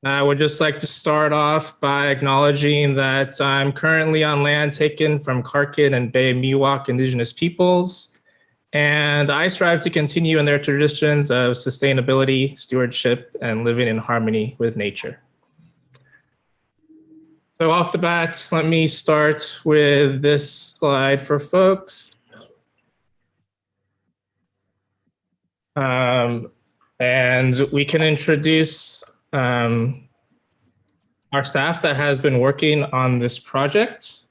I would just like to start off by acknowledging that I'm currently on land taken from Karkin and Bay Miwok Indigenous peoples, and I strive to continue in their traditions of sustainability, stewardship, and living in harmony with nature. So off the bat, let me start with this slide for folks. And we can introduce our staff that has been working on this project.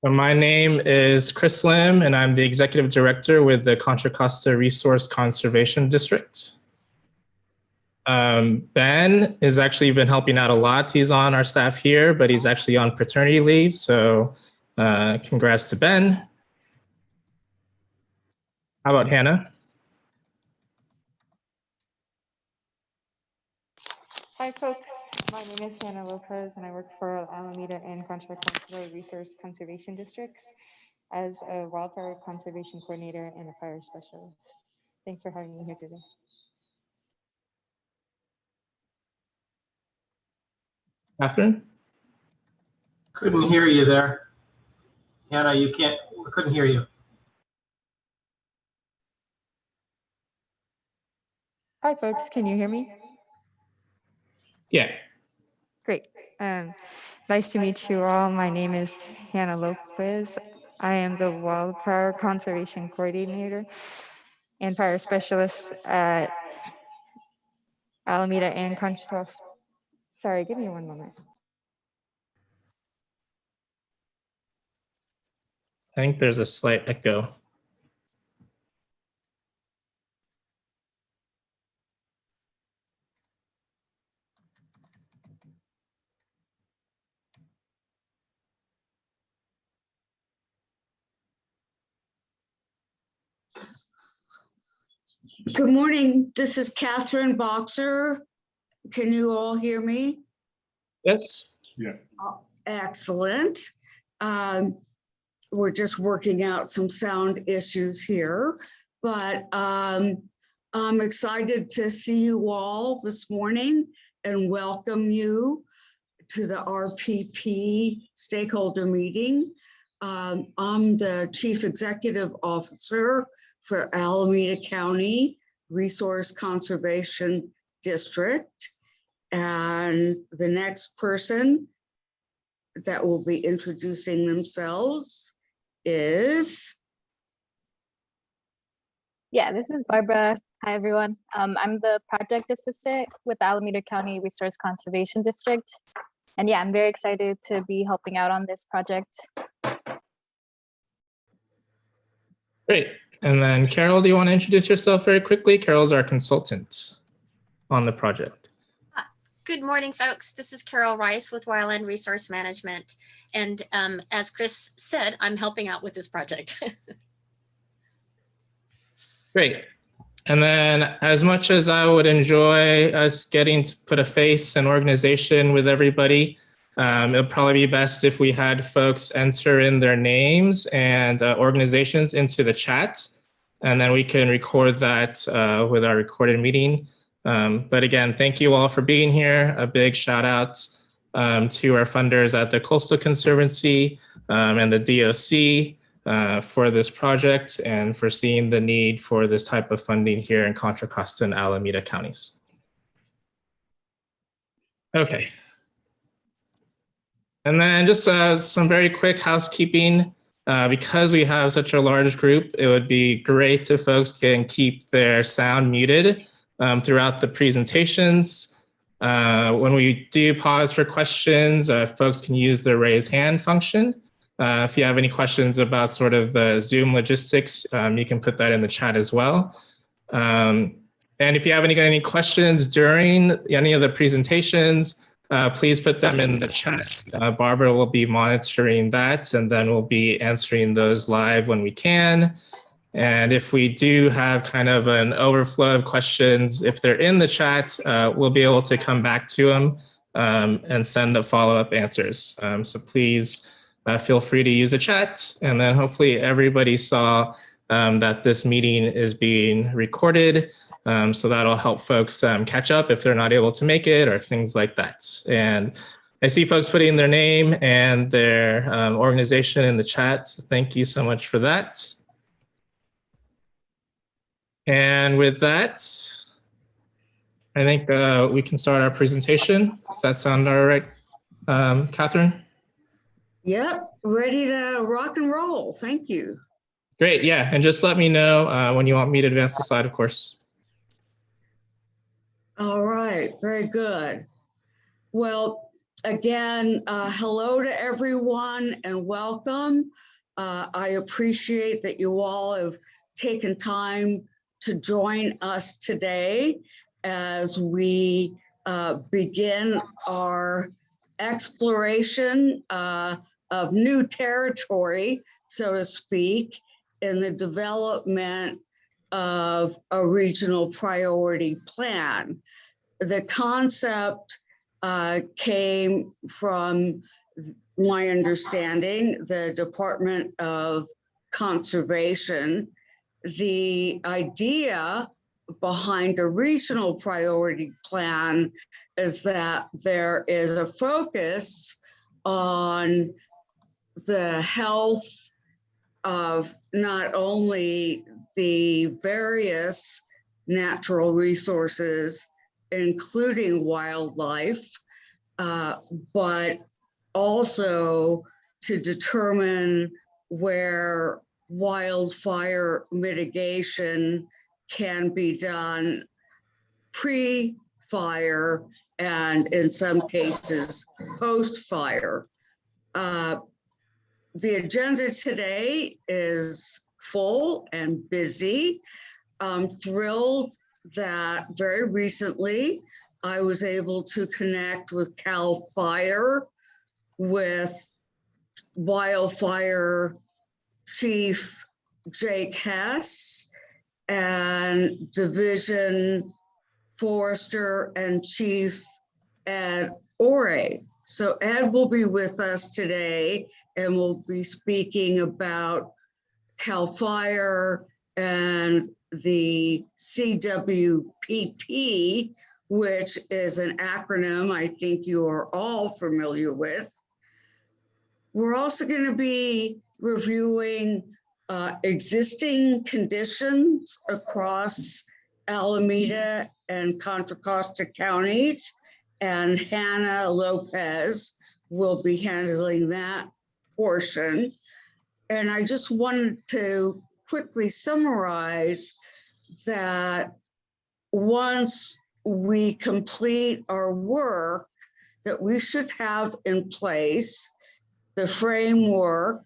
So my name is Chris Lim, and I'm the Executive Director with the Contra Costa Resource Conservation District. Ben has actually been helping out a lot. He's on our staff here, but he's actually on paternity leave. So congrats to Ben. How about Hannah? Hi folks, my name is Hannah Lopez and I work for Alameda and Contra Costa Resource Conservation Districts as a wildfire conservation coordinator and a fire specialist. Thanks for having me here today. Catherine? Couldn't hear you there. Hannah, we couldn't hear you. Hi folks, can you hear me? Yeah. Great. Nice to meet you all. My name is Hannah Lopez. I am the wildfire conservation coordinator and fire specialist at Alameda and Contra. Sorry, give me one moment. I think there's a slight echo. Good morning. This is Catherine Boxer. Can you all hear me? Yes. Yeah. Excellent. We're just working out some sound issues here, but I'm excited to see you all this morning and welcome you to the RPP Stakeholder Meeting. I'm the Chief Executive Officer for Alameda County Resource Conservation District. And the next person that will be introducing themselves is? Yeah, this is Barbara. Hi, everyone. I'm the project assistant with the Alameda County Resource Conservation District. And yeah, I'm very excited to be helping out on this project. Great. And then Carol, do you want to introduce yourself very quickly? Carol's our consultant on the project. Good morning, folks. This is Carol Rice with Wildland Resource Management. And as Chris said, I'm helping out with this project. Great. And then as much as I would enjoy us getting to put a face and organization with everybody, it'll probably be best if we had folks enter in their names and organizations into the chat, and then we can record that with our recorded meeting. But again, thank you all for being here. A big shout out to our funders at the Coastal Conservancy and the DOC for this project and for seeing the need for this type of funding here in Contra Costa and Alameda counties. Okay. And then just some very quick housekeeping. Because we have such a large group, it would be great if folks can keep their sound muted throughout the presentations. When we do pause for questions, folks can use the raise hand function. If you have any questions about sort of the Zoom logistics, you can put that in the chat as well. And if you have any questions during any of the presentations, please put them in the chat. Barbara will be monitoring that, and then we'll be answering those live when we can. And if we do have kind of an overflow of questions, if they're in the chat, we'll be able to come back to them and send the follow-up answers. So please feel free to use the chat. And then hopefully everybody saw that this meeting is being recorded. So that'll help folks catch up if they're not able to make it or things like that. And I see folks putting their name and their organization in the chat. So thank you so much for that. And with that, I think we can start our presentation. Does that sound all right, Catherine? Yep, ready to rock and roll. Thank you. Great, yeah. And just let me know when you want me to advance the slide, of course. All right, very good. Well, again, hello to everyone and welcome. I appreciate that you all have taken time to join us today as we begin our exploration of new territory, so to speak, in the development of a regional priority plan. The concept came from my understanding, the Department of Conservation. The idea behind a regional priority plan is that there is a focus on the health of not only the various natural resources, including wildlife, but also to determine where wildfire mitigation can be done pre-fire and in some cases post-fire. The agenda today is full and busy. I'm thrilled that very recently I was able to connect with CAL FIRE, with Wildfire Chief Jake Hess and Division Forester and Chief Ed Ore. So Ed will be with us today and we'll be speaking about CAL FIRE and the CWPP, which is an acronym I think you are all familiar with. We're also going to be reviewing existing conditions across Alameda and Contra Costa counties, and Hannah Lopez will be handling that portion. And I just wanted to quickly summarize that once we complete our work, that we should have in place the framework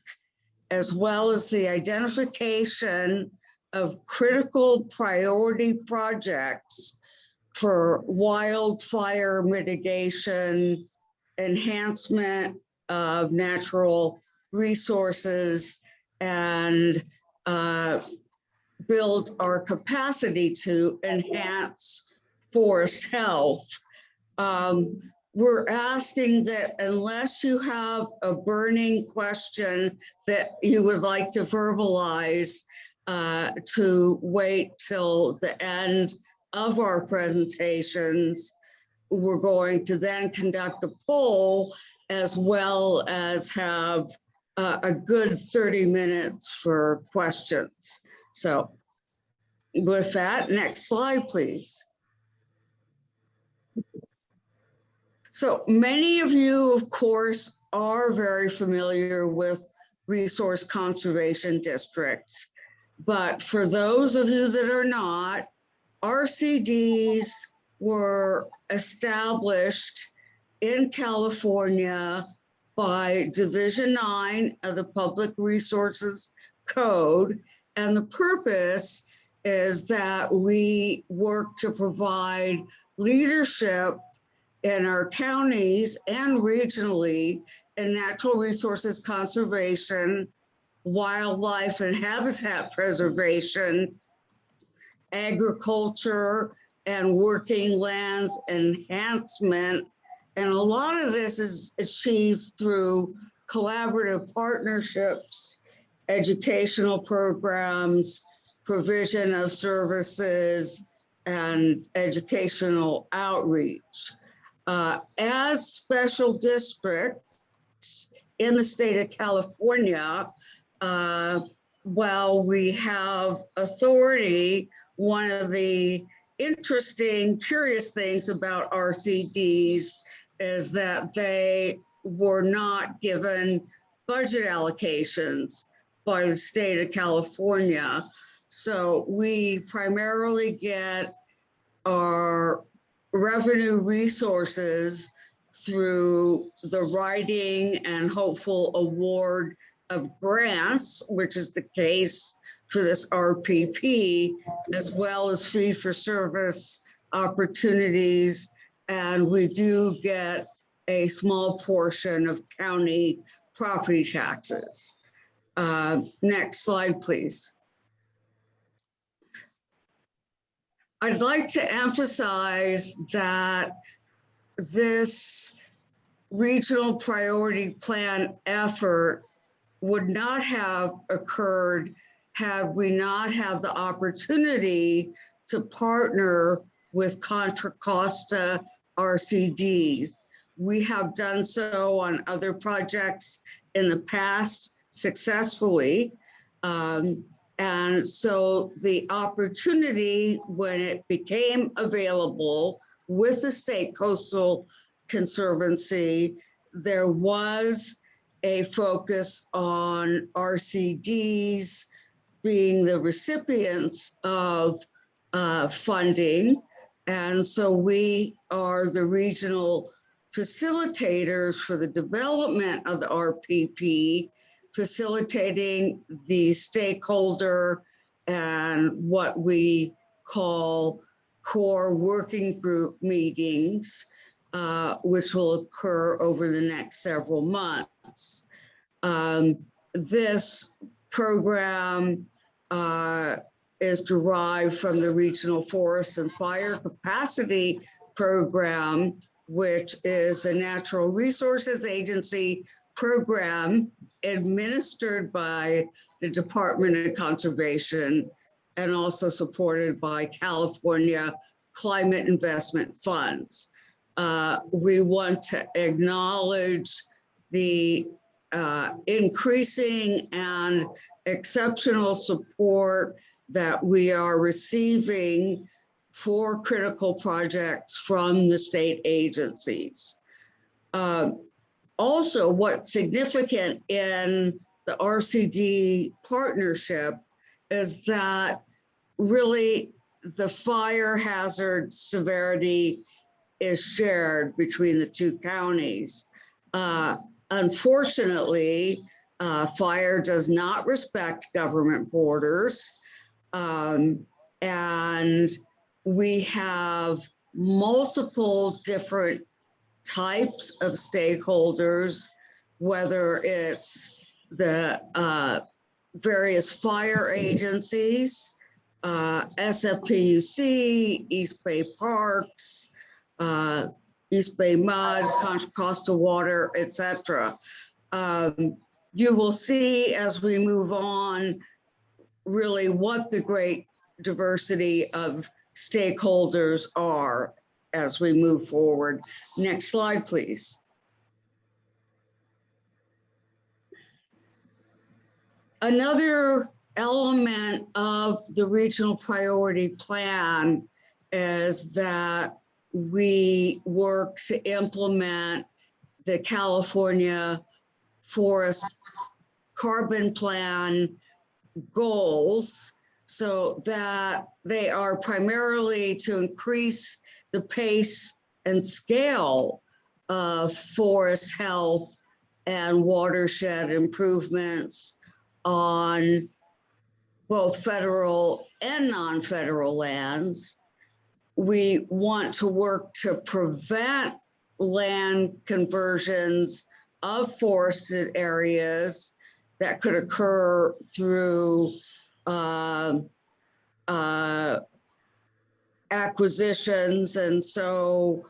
as well as the identification of critical priority projects for wildfire mitigation, enhancement of natural resources, and build our capacity to enhance forest health. We're asking that unless you have a burning question that you would like to verbalize, to wait till the end of our presentations. We're going to then conduct a poll as well as have a good 30 minutes for questions. So with that, next slide, please. So many of you, of course, are very familiar with resource conservation districts. But for those of you that are not, RCDs were established in California by Division 9 of the Public Resources Code. And the purpose is that we work to provide leadership in our counties and regionally in natural resources conservation, wildlife and habitat preservation, agriculture, and working lands enhancement. And a lot of this is achieved through collaborative partnerships, educational programs, provision of services, and educational outreach. As special districts in the state of California, while we have authority, one of the interesting, curious things about RCDs is that they were not given budget allocations by the state of California. So we primarily get our revenue resources through the writing and hopeful award of grants, which is the case for this RPP, as well as fee for service opportunities. And we do get a small portion of county property taxes. Next slide, please. I'd like to emphasize that this regional priority plan effort would not have occurred had we not had the opportunity to partner with Contra Costa RCDs. We have done so on other projects in the past successfully. And so the opportunity, when it became available with the State Coastal Conservancy, there was a focus on RCDs being the recipients of funding. And so we are the regional facilitators for the development of the RPP, facilitating the stakeholder and what we call core working group meetings, which will occur over the next several months. This program is derived from the Regional Forest and Fire Capacity Program, which is a natural resources agency program administered by the Department of Conservation and also supported by California Climate Investment Funds. We want to acknowledge the increasing and exceptional support that we are receiving for critical projects from the state agencies. Also, what's significant in the RCD partnership is that really the fire hazard severity is shared between the two counties. Unfortunately, fire does not respect government borders. And we have multiple different types of stakeholders, whether it's the various fire agencies, SFPUC, East Bay Parks, East Bay Mud, Contra Costa Water, etc. You will see as we move on really what the great diversity of stakeholders are as we move forward. Next slide, please. Another element of the regional priority plan is that we work to implement the California Forest Carbon Plan goals so that they are primarily to increase the pace and scale of forest health and watershed improvements on both federal and non-federal lands. We want to work to prevent land conversions of forested areas that could occur through acquisitions. And so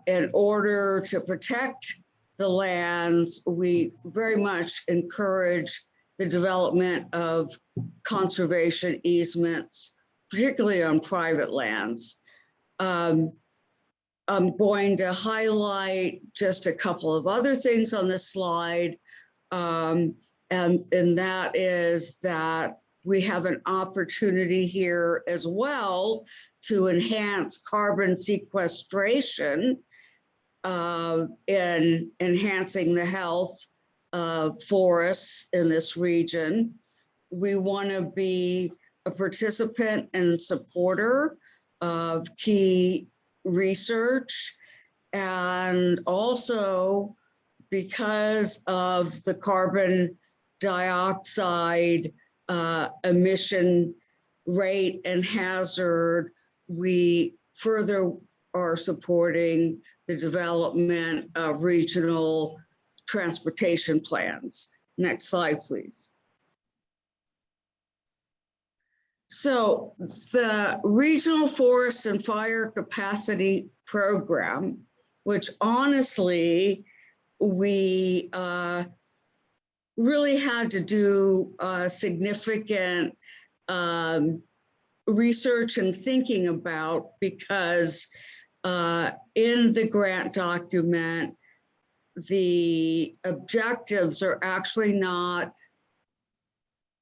in order to protect the lands, we very much encourage the development of conservation easements particularly on private lands. I'm going to highlight just a couple of other things on this slide. And that is that we have an opportunity here as well to enhance carbon sequestration in enhancing the health of forests in this region. We want to be a participant and supporter of key research, and also because of the carbon dioxide emission rate and hazard, we further are supporting the development of regional transportation plans. Next slide, please. So the Regional Forest and Fire Capacity Program, which honestly, we really had to do significant research and thinking about, because in the grant document, the objectives are actually not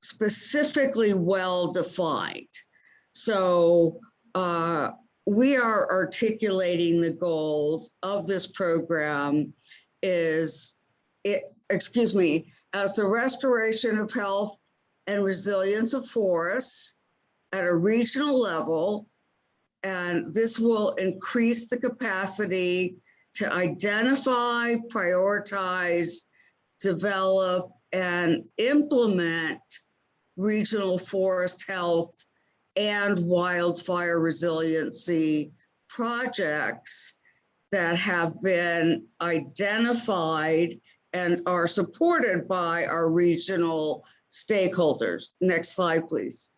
specifically well defined. So we are articulating the goals of this program as the restoration of health and resilience of forests at a regional level. And this will increase the capacity to identify, prioritize, develop, and implement regional forest health and wildfire resiliency projects that have been identified and are supported by our regional stakeholders. Next slide, please.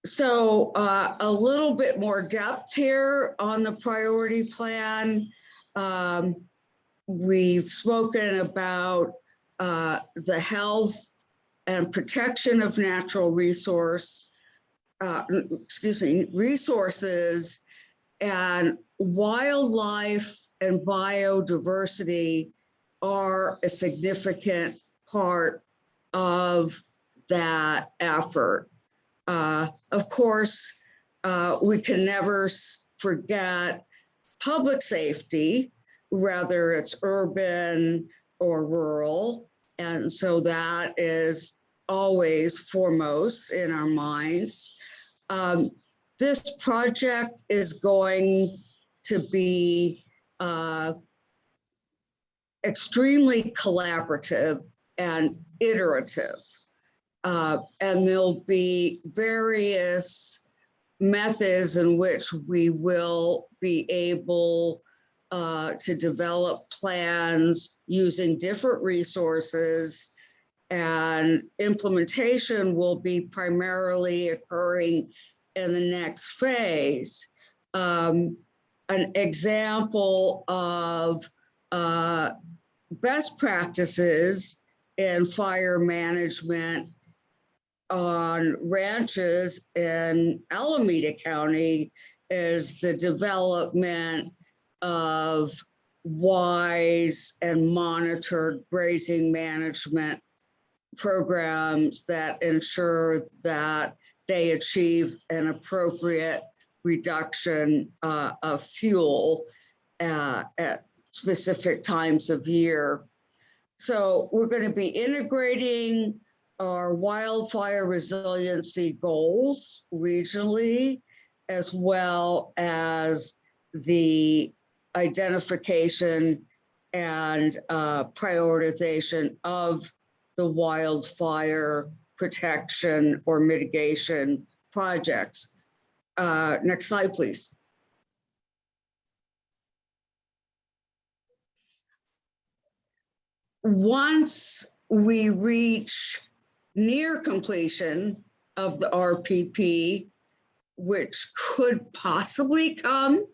So a little bit more depth here on the priority plan. We've spoken about the health and protection of natural resources, and wildlife and biodiversity are a significant part of that effort. Of course, we can never forget public safety, whether it's urban or rural. And so that is always foremost in our minds. This project is going to be extremely collaborative and iterative. And there'll be various methods in which we will be able to develop plans using different resources, and implementation will be primarily occurring in the next phase. An example of best practices in fire management on ranches in Alameda County is the development of wise and monitored grazing management programs that ensure that they achieve an appropriate reduction of fuel at specific times of year. So we're going to be integrating our wildfire resiliency goals regionally, as well as the identification and prioritization of the wildfire protection or mitigation projects. Next slide, please. Once we reach near completion of the RPP, which could possibly come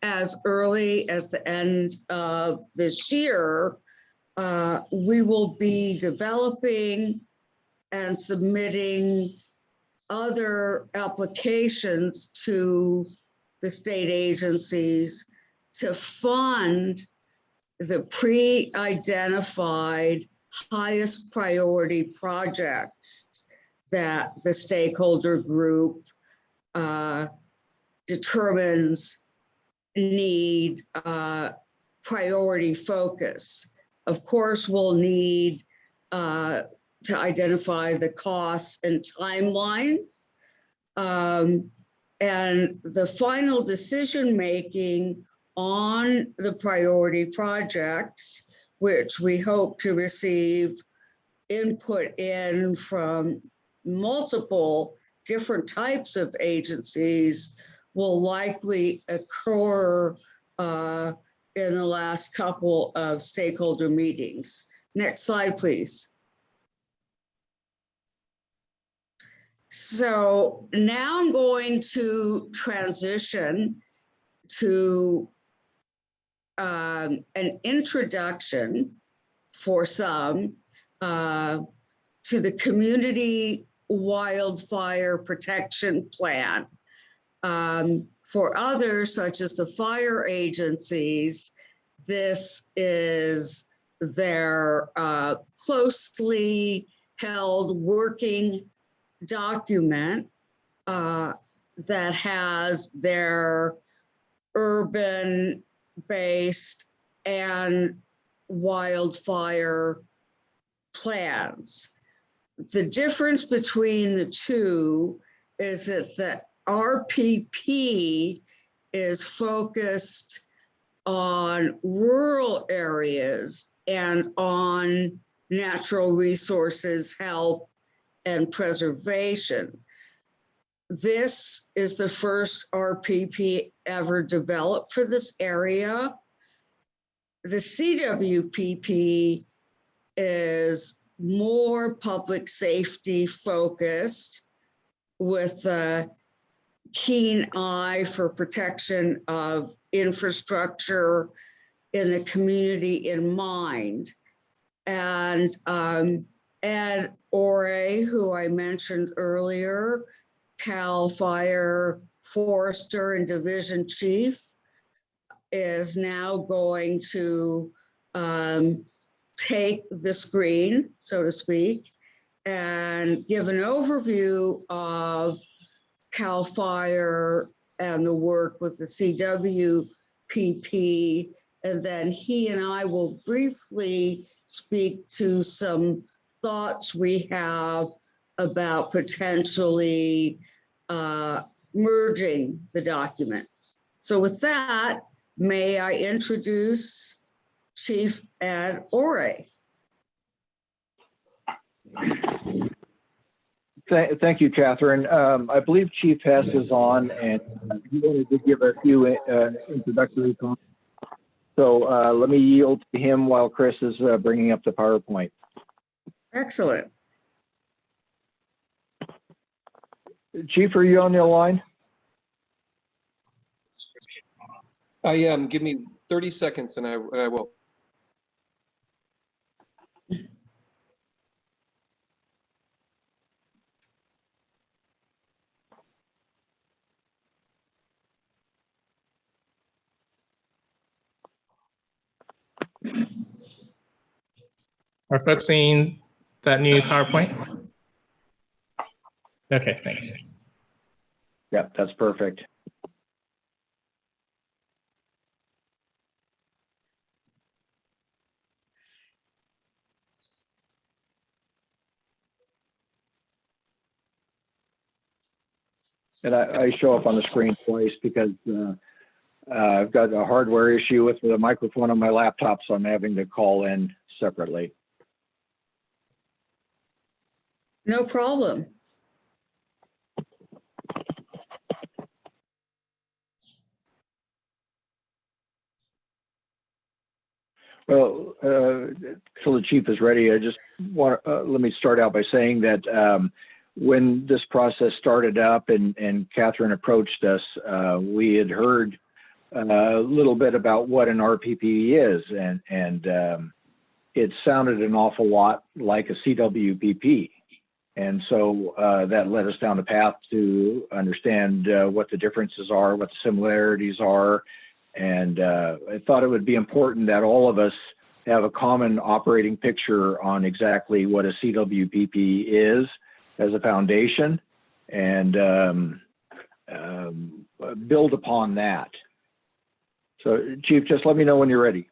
as early as the end of this year, we will be developing and submitting other applications to the state agencies to fund the pre-identified highest priority projects that the stakeholder group determines need priority focus. Of course, we'll need to identify the costs and timelines. And the final decision-making on the priority projects, which we hope to receive input in from multiple different types of agencies, will likely occur in the last couple of stakeholder meetings. Next slide, please. So now I'm going to transition to an introduction for some to the Community Wildfire Protection Plan. For others, such as the fire agencies, this is their closely held working document that has their urban-based and wildfire plans. The difference between the two is that the RPP is focused on rural areas and on natural resources, health, and preservation. This is the first RPP ever developed for this area. The CWPP is more public safety focused with a keen eye for protection of infrastructure in the community in mind. And Ed Ore, who I mentioned earlier, CAL Fire Forester and Division Chief, is now going to take the screen, so to speak, and give an overview of CAL FIRE and the work with the CWPP. And then he and I will briefly speak to some thoughts we have about potentially merging the documents. So with that, may I introduce Chief Ed Ore. Thank you, Catherine. I believe Chief Hess is on, and he wanted to give a few introductory comments. So let me yield to him while Chris is bringing up the PowerPoint. Excellent. Chief, are you on the line? I am. Give me 30 seconds and I will. Are folks seeing that new PowerPoint? Okay, thanks. Yep, that's perfect. And I show up on the screen twice because I've got a hardware issue with the microphone on my laptop, so I'm having to call in separately. No problem. Well, so the chief is ready. I just want let me start out by saying that when this process started up and Catherine approached us, we had heard a little bit about what an RPP is, and it sounded an awful lot like a CWPP. And so that led us down the path to understand what the differences are, what the similarities are. And I thought it would be important that all of us have a common operating picture on exactly what a CWPP is as a foundation, and build upon that. So Chief, just let me know when you're ready.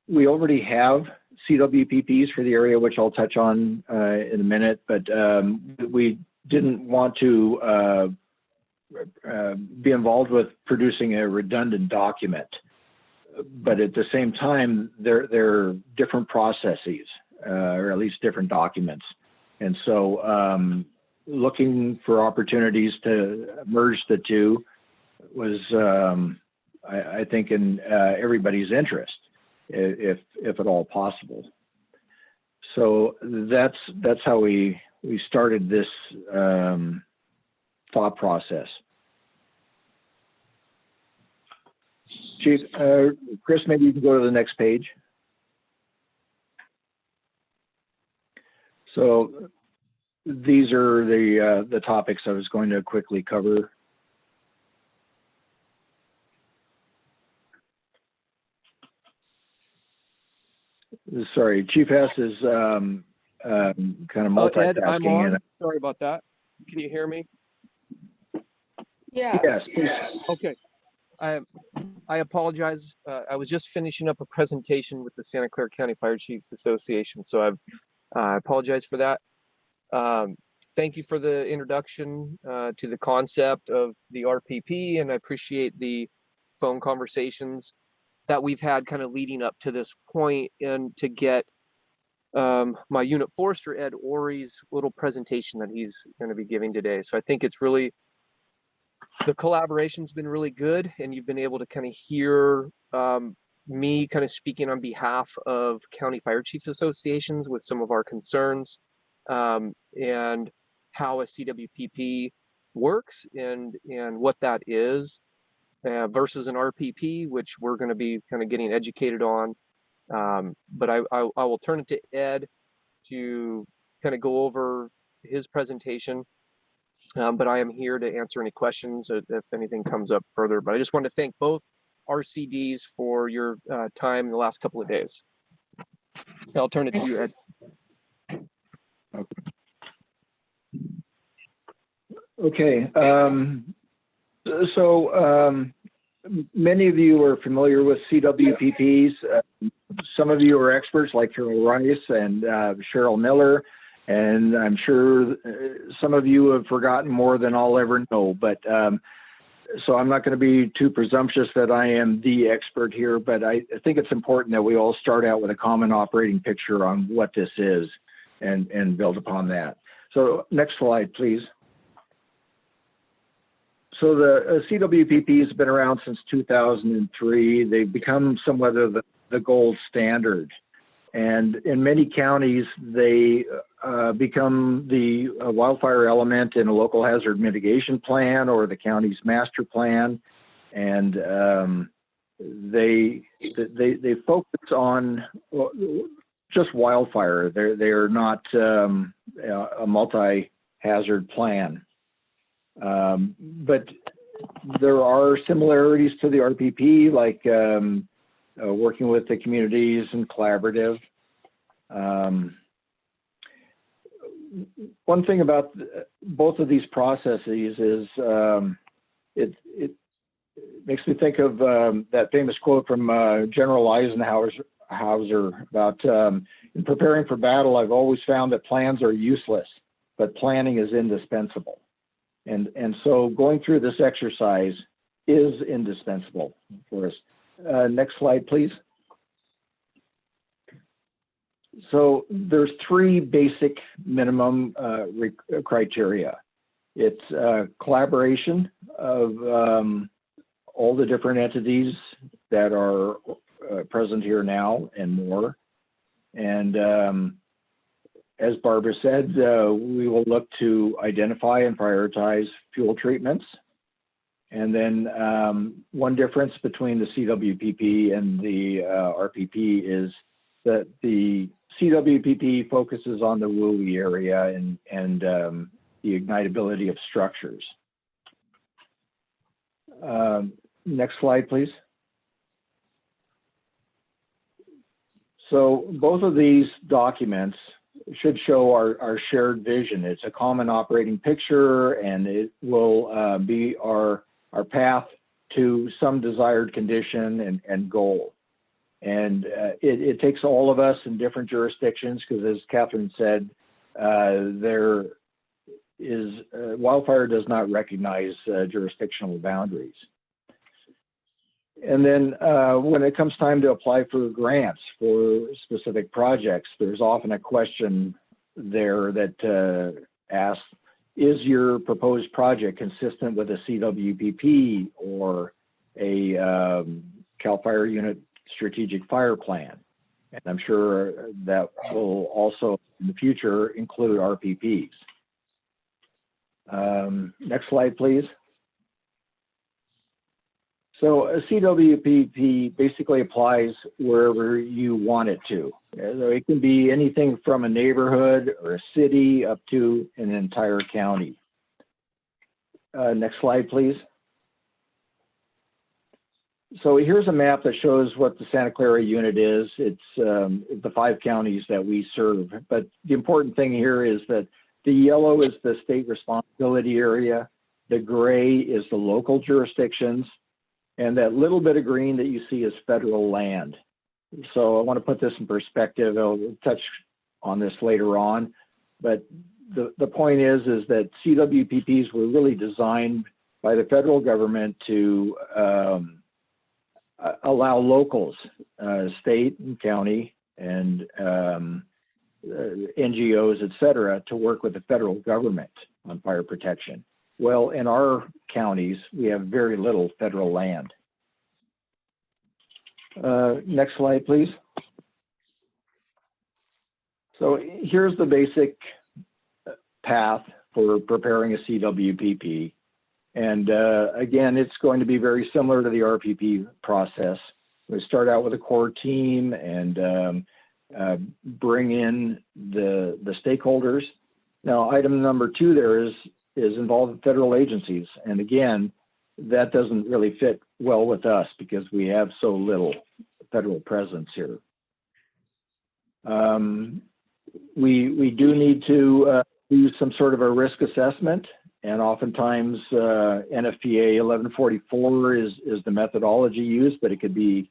We already have CWPPs for the area, which I'll touch on in a minute, but we didn't want to be involved with producing a redundant document. But at the same time, they're different processes, or at least different documents. And so looking for opportunities to merge the two was, I think, in everybody's interest, if at all possible. So that's how we started this thought process. Chief, Chris, maybe you can go to the next page. So these are the topics I was going to quickly cover. Sorry, Chief Hess is kind of multitasking. Ed, I'm on. Sorry about that. Can you hear me? Yes. Yes. Okay. I apologize. I was just finishing up a presentation with the Santa Clara County Fire Chiefs Association, so I apologize for that. Thank you for the introduction to the concept of the RPP, and I appreciate the phone conversations that we've had kind of leading up to this point, and to get my unit forester, Ed Ory's little presentation that he's going to be giving today. So I think it's really, the collaboration's been really good, and you've been able to kind of hear me kind of speaking on behalf of county fire chiefs associations with some of our concerns, and how a CWPP works and what that is versus an RPP, which we're going to be kind of getting educated on. But I will turn it to Ed to kind of go over his presentation. But I am here to answer any questions if anything comes up further. But I just want to thank both RCDs for your time in the last couple of days. I'll turn it to you, Ed. Okay. So many of you are familiar with CWPPs. Some of you are experts like Carol Rice and Cheryl Miller. And I'm sure some of you have forgotten more than I'll ever know, but so I'm not going to be too presumptuous that I am the expert here, but I think it's important that we all start out with a common operating picture on what this is and build upon that. So next slide, please. So the CWPP has been around since 2003. They've become somewhat of the gold standard. And in many counties, they become the wildfire element in a local hazard mitigation plan or the county's master plan. And they focus on just wildfire. They're not a multi-hazard plan. But there are similarities to the RPP, like working with the communities and collaborative. One thing about both of these processes is it makes me think of that famous quote from General Eisenhower about in preparing for battle, I've always found that plans are useless, but planning is indispensable. And so going through this exercise is indispensable for us. Next slide, please. So there's three basic minimum criteria. It's collaboration of all the different entities that are present here now and more. And as Barbara said, we will look to identify and prioritize fuel treatments. And then one difference between the CWPP and the RPP is that the CWPP focuses on the WUI area and the ignitability of structures. Next slide, please. So both of these documents should show our shared vision. It's a common operating picture, and it will be our path to some desired condition and goal. And it takes all of us in different jurisdictions, because as Catherine said, wildfire does not recognize jurisdictional boundaries. And then when it comes time to apply for grants for specific projects, there's often a question there that asks, is your proposed project consistent with a CWPP or a CAL FIRE Unit Strategic Fire Plan? And I'm sure that will also in the future include RPPs. Next slide, please. So a CWPP basically applies wherever you want it to. It can be anything from a neighborhood or a city up to an entire county. Next slide, please. So here's a map that shows what the Santa Clara unit is. It's the 5 counties that we serve. But the important thing here is that the yellow is the state responsibility area. The gray is the local jurisdictions. And that little bit of green that you see is federal land. So I want to put this in perspective. I'll touch on this later on. But the point is that CWPPs were really designed by the federal government to allow locals, state and county and NGOs, et cetera, to work with the federal government on fire protection. Well, in our counties, we have very little federal land. Next slide, please. So here's the basic path for preparing a CWPP. And again, it's going to be very similar to the RPP process. We start out with a core team and bring in the stakeholders. Now, item number 2 there is involve federal agencies. And again, that doesn't really fit well with us because we have so little federal presence here. We do need to do some sort of a risk assessment, and oftentimes NFPA 1144 is the methodology used, but it could be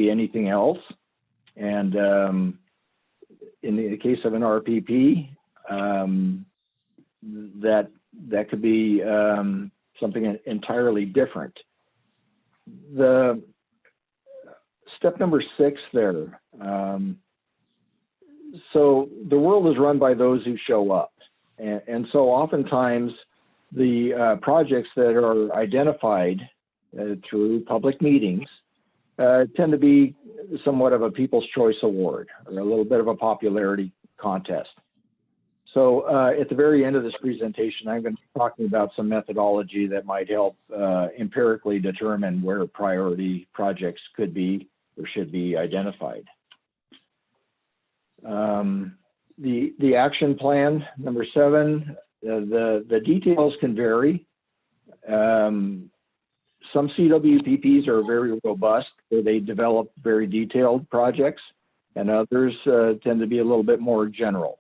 anything else. And in the case of an RPP, that could be something entirely different. The step number 6 there. So the world is run by those who show up. And so oftentimes the projects that are identified through public meetings tend to be somewhat of a People's Choice Award or a little bit of a popularity contest. So at the very end of this presentation, I'm going to be talking about some methodology that might help empirically determine where priority projects could be or should be identified. The action plan, number 7, the details can vary. Some CWPPs are very robust, where they develop very detailed projects, and others tend to be a little bit more general.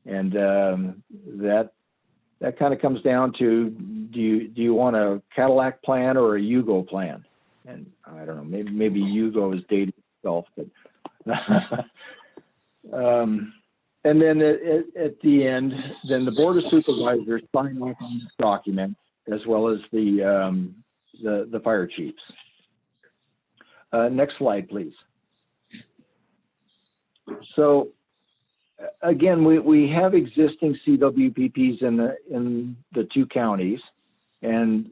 And that kind of comes down to, do you want a Cadillac plan or a Yugo plan? And I don't know, maybe Yugo is dating itself, but and then at the end, then the Board of Supervisors sign off on this document, as well as the fire chiefs. Next slide, please. So again, we have existing CWPPs in the 2 counties, and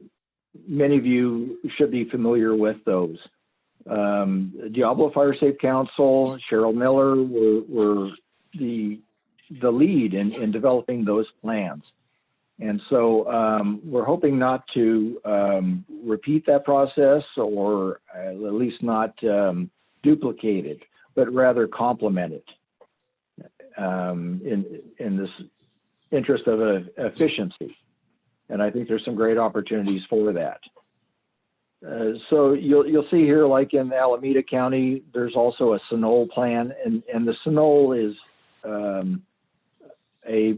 many of you should be familiar with those. Diablo Fire Safe Council, Cheryl Miller were the lead in developing those plans. And so we're hoping not to repeat that process, or at least not duplicate it. but rather complement it in this interest of efficiency. And I think there's some great opportunities for that. So you'll see here, like in Alameda County, there's also a Sunal plan, and the Sunal is a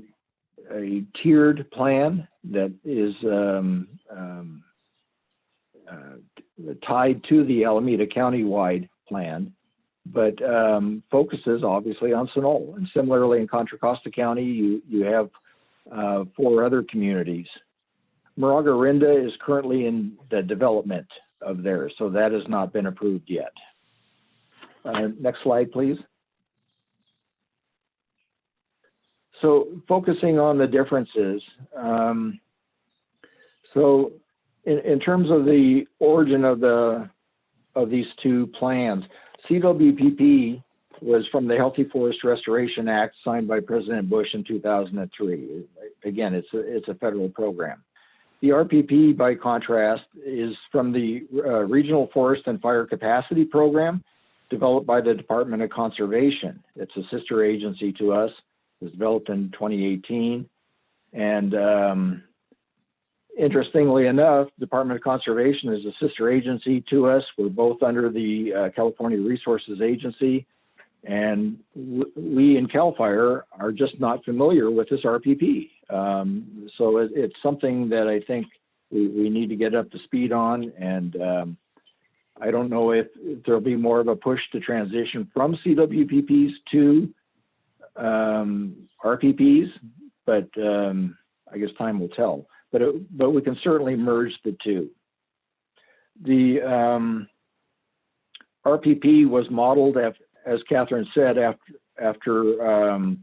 tiered plan that is tied to the Alameda County-wide plan, but focuses obviously on Sunal. And similarly in Contra Costa County, you have 4 other communities. Orinda is currently in the development of theirs, so that has not been approved yet. Next slide, please. So focusing on the differences, so in terms of the origin of these 2 plans, CWPP was from the Healthy Forest Restoration Act signed by President Bush in 2003. Again, it's a federal program. The RPP, by contrast, is from the Regional Forest and Fire Capacity Program developed by the Department of Conservation. It's a sister agency to us. It was developed in 2018. And interestingly enough, Department of Conservation is a sister agency to us. We're both under the California Resources Agency. And we in CAL FIRE are just not familiar with this RPP. So it's something that I think we need to get up to speed on. And I don't know if there'll be more of a push to transition from CWPPs to RPPs, but I guess time will tell. But we can certainly merge the 2. The RPP was modeled, as Catherine said, after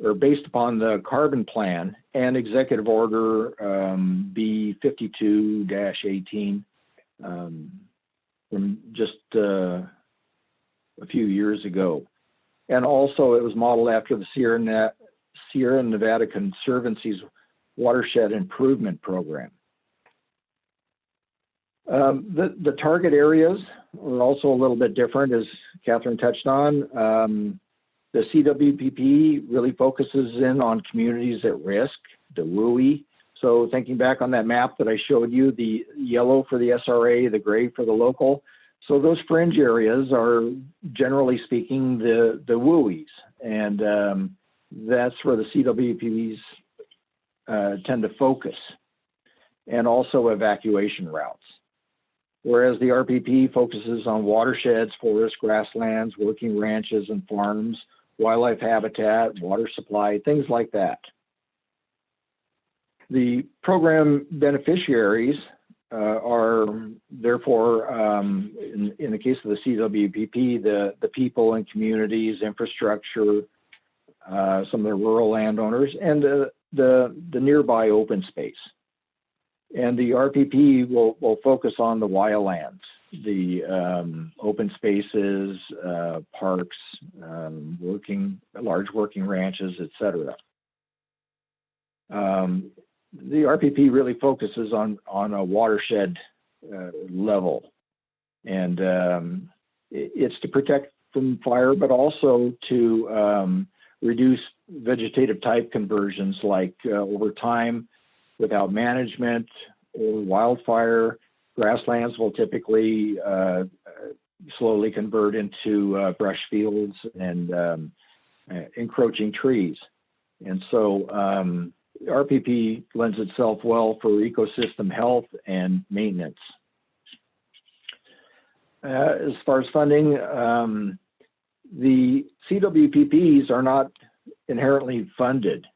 or based upon the carbon plan and Executive Order B52-18 from just a few years ago. And also it was modeled after the Sierra Nevada Conservancy's Watershed Improvement Program. The target areas are also a little bit different, as Catherine touched on. The CWPP really focuses in on communities at risk, the WUI. So thinking back on that map that I showed you, the yellow for the SRA, the gray for the local. So those fringe areas are, generally speaking, the WUIs. And that's where the CWPPs tend to focus, and also evacuation routes. Whereas the RPP focuses on watersheds, forests, grasslands, working ranches and farms, wildlife habitat, water supply, things like that. The program beneficiaries are therefore, in the case of the CWPP, the people and communities, infrastructure, some of the rural landowners, and the nearby open space. And the RPP will focus on the wildlands, the open spaces, parks, large working ranches, etc. The RPP really focuses on a watershed level, and it's to protect from fire, but also to reduce vegetative type conversions, like over time, without management or wildfire, grasslands will typically slowly convert into brush fields and encroaching trees. And so RPP lends itself well for ecosystem health and maintenance. As far as funding, the CWPPs are not inherently funded.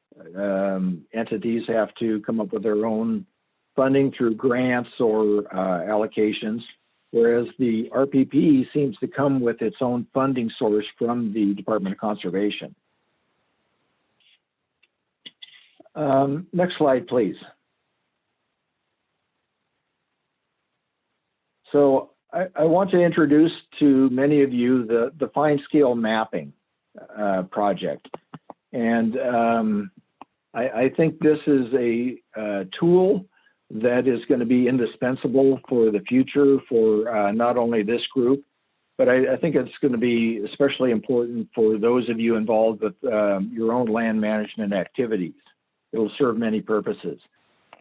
Entities have to come up with their own funding through grants or allocations, whereas the RPP seems to come with its own funding source from the Department of Conservation. Next slide, please. So I want to introduce to many of you the fine scale mapping project. And I think this is a tool that is going to be indispensable for the future for not only this group, but I think it's going to be especially important for those of you involved with your own land management activities. It'll serve many purposes.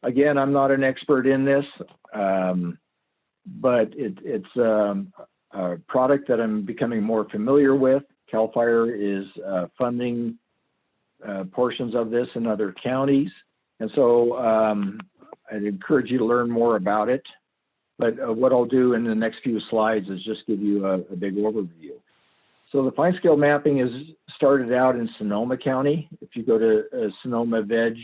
Again, I'm not an expert in this, but it's a product that I'm becoming more familiar with. CAL FIRE is funding portions of this in other counties. And so I'd encourage you to learn more about it. But what I'll do in the next few slides is just give you a big overview. So the fine scale mapping is started out in Sonoma County. If you go to sonomaveg.org,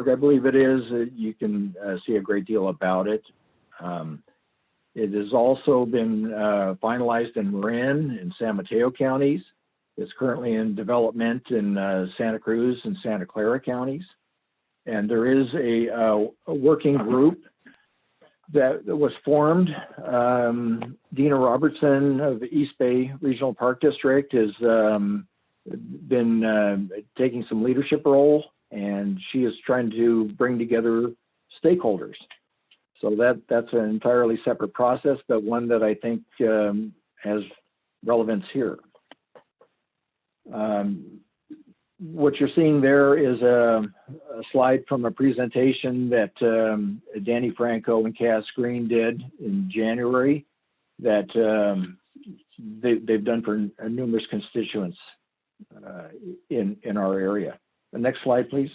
I believe it is, you can see a great deal about it. It has also been finalized in Marin and San Mateo counties. It's currently in development in Santa Cruz and Santa Clara counties. And there is a working group that was formed. Dina Robertson of the East Bay Regional Park District has been taking some leadership role, and she is trying to bring together stakeholders. So that's an entirely separate process, but one that I think has relevance here. What you're seeing there is a slide from a presentation that Danny Franco and Cass Green did in January that they've done for numerous constituents in our area. The next slide, please.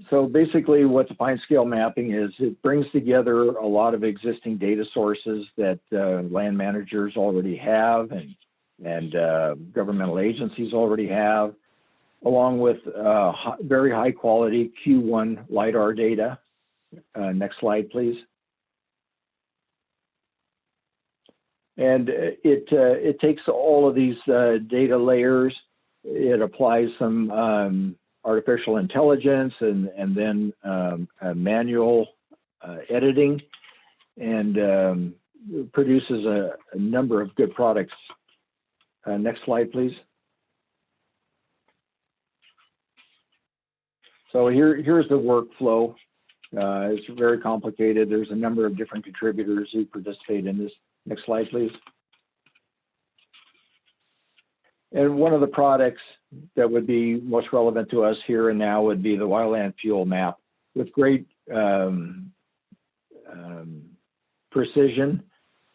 So basically what the fine scale mapping is, it brings together a lot of existing data sources that land managers already have and governmental agencies already have, along with very high quality Q1 LiDAR data. Next slide, please. And it takes all of these data layers, it applies some artificial intelligence and then manual editing, and produces a number of good products. Next slide, please. So here's the workflow. It's very complicated. There's a number of different contributors who participate in this. Next slide, please. And one of the products that would be most relevant to us here and now would be the wildland fuel map, with great precision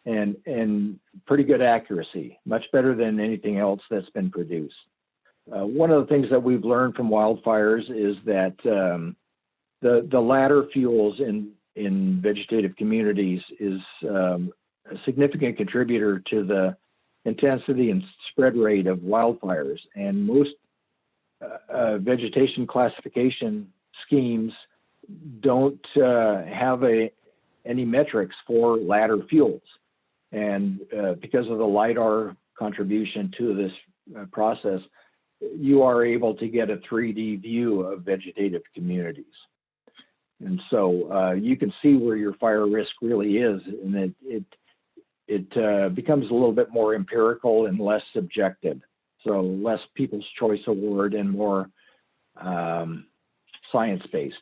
and pretty good accuracy, much better than anything else that's been produced. One of the things that we've learned from wildfires is that the latter fuels in vegetative communities is a significant contributor to the intensity and spread rate of wildfires. And most vegetation classification schemes don't have any metrics for latter fuels. And because of the LiDAR contribution to this process, you are able to get a 3D view of vegetative communities. And so you can see where your fire risk really is, and it becomes a little bit more empirical and less subjective. So less People's Choice Award and more science-based.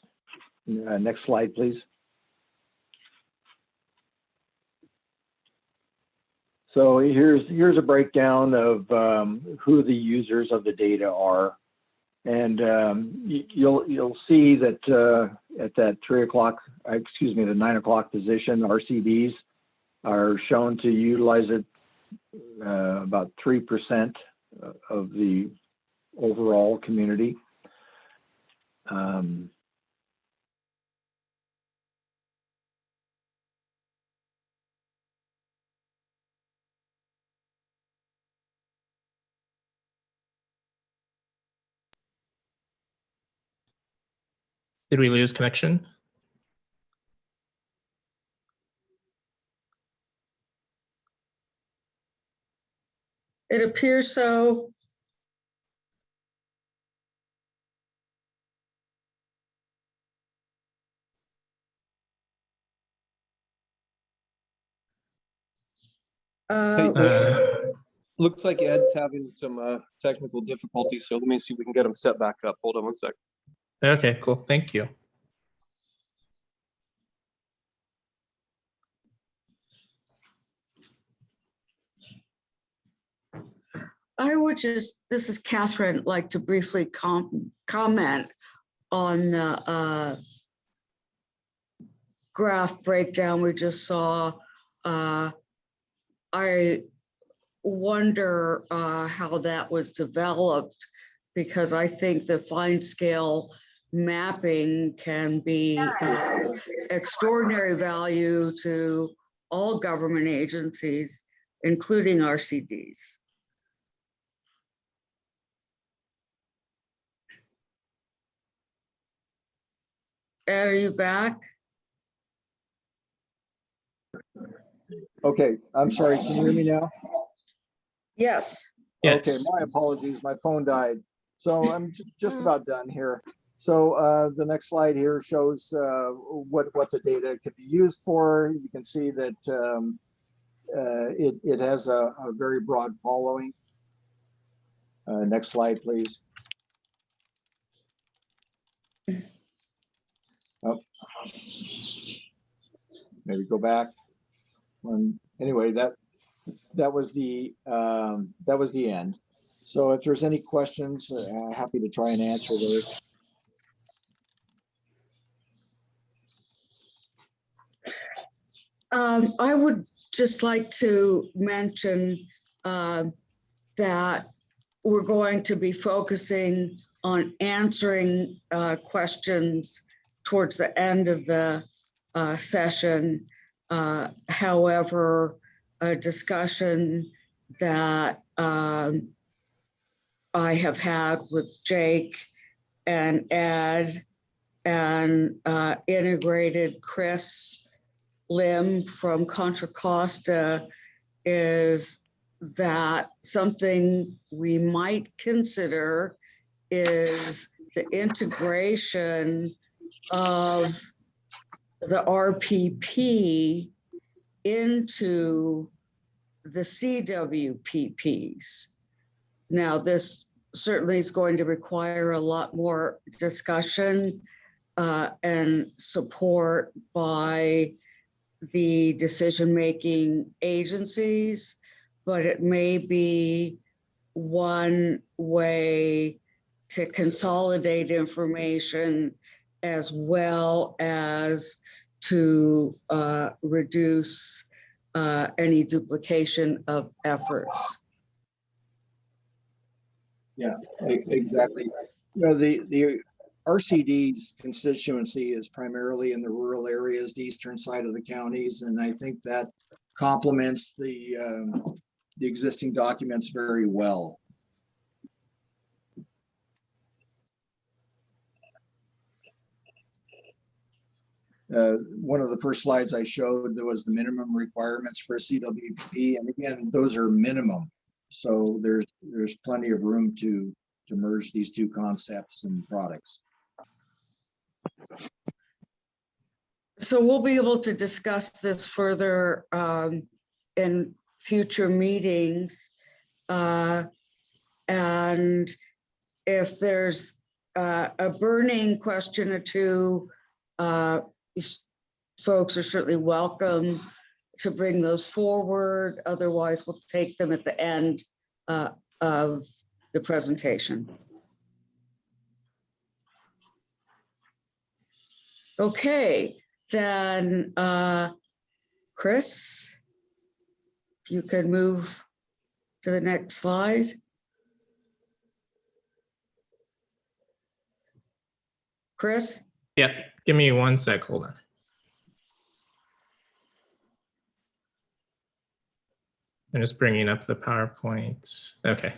Next slide, please. So here's a breakdown of who the users of the data are, and you'll see that at that 3 o'clock, excuse me, the 9 o'clock position, RCDs are shown to utilize it about 3% of the overall community. Did we lose connection? It appears so. Looks like Ed's having some technical difficulties, so let me see if we can get him set back up. Hold on one sec. Okay, cool. Thank you. would just, this is Catherine, like to briefly comment on the graph breakdown we just saw. I wonder how that was developed, because I think the fine scale mapping can be of extraordinary value to all government agencies, including RCDs. Ed, are you back? Okay, I'm sorry, can you hear me now? Yes. Yes. Okay, my apologies, my phone died. So I'm just about done here. So the next slide here shows what the data could be used for. You can see that it has a very broad following. Next slide, please. Oh, maybe go back. Anyway, that was the end. So if there's any questions, happy to try and answer those. I would just like to mention that we're going to be focusing on answering questions towards the end of the session. However, a discussion that I have had with Jake and Ed and integrated Chris Lim from Contra Costa is that something we might consider is the integration of the RPP into the CWPPs. Now, this certainly is going to require a lot more discussion and support by the decision-making agencies, but it may be one way to consolidate information as well as to reduce any duplication of efforts. Yeah, exactly. You know, the RCD's constituency is primarily in the rural areas, the eastern side of the counties, and I think that complements the existing documents very well. One of the first slides I showed, there was the minimum requirements for a CWP, and again, those are minimum. So there's plenty of room to merge these two concepts and products. So we'll be able to discuss this further in future meetings. And if there's a burning question or two, folks are certainly welcome to bring those forward. Otherwise, we'll take them at the end of the presentation. Okay, then Chris, if you could move to the next slide. Chris? Yeah, give me 1 sec, hold on. I'm just bringing up the PowerPoint. Okay.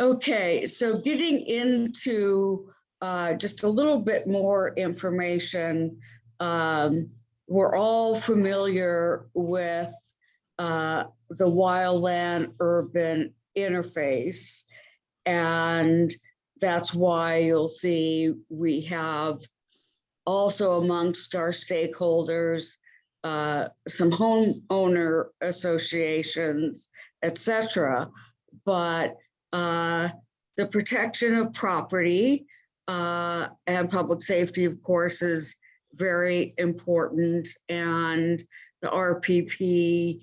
Okay, so getting into just a little bit more information. We're all familiar with the wildland urban interface, and that's why you'll see we have also amongst our stakeholders some homeowner associations, etc. But The protection of property and public safety, of course, is very important, and the RPP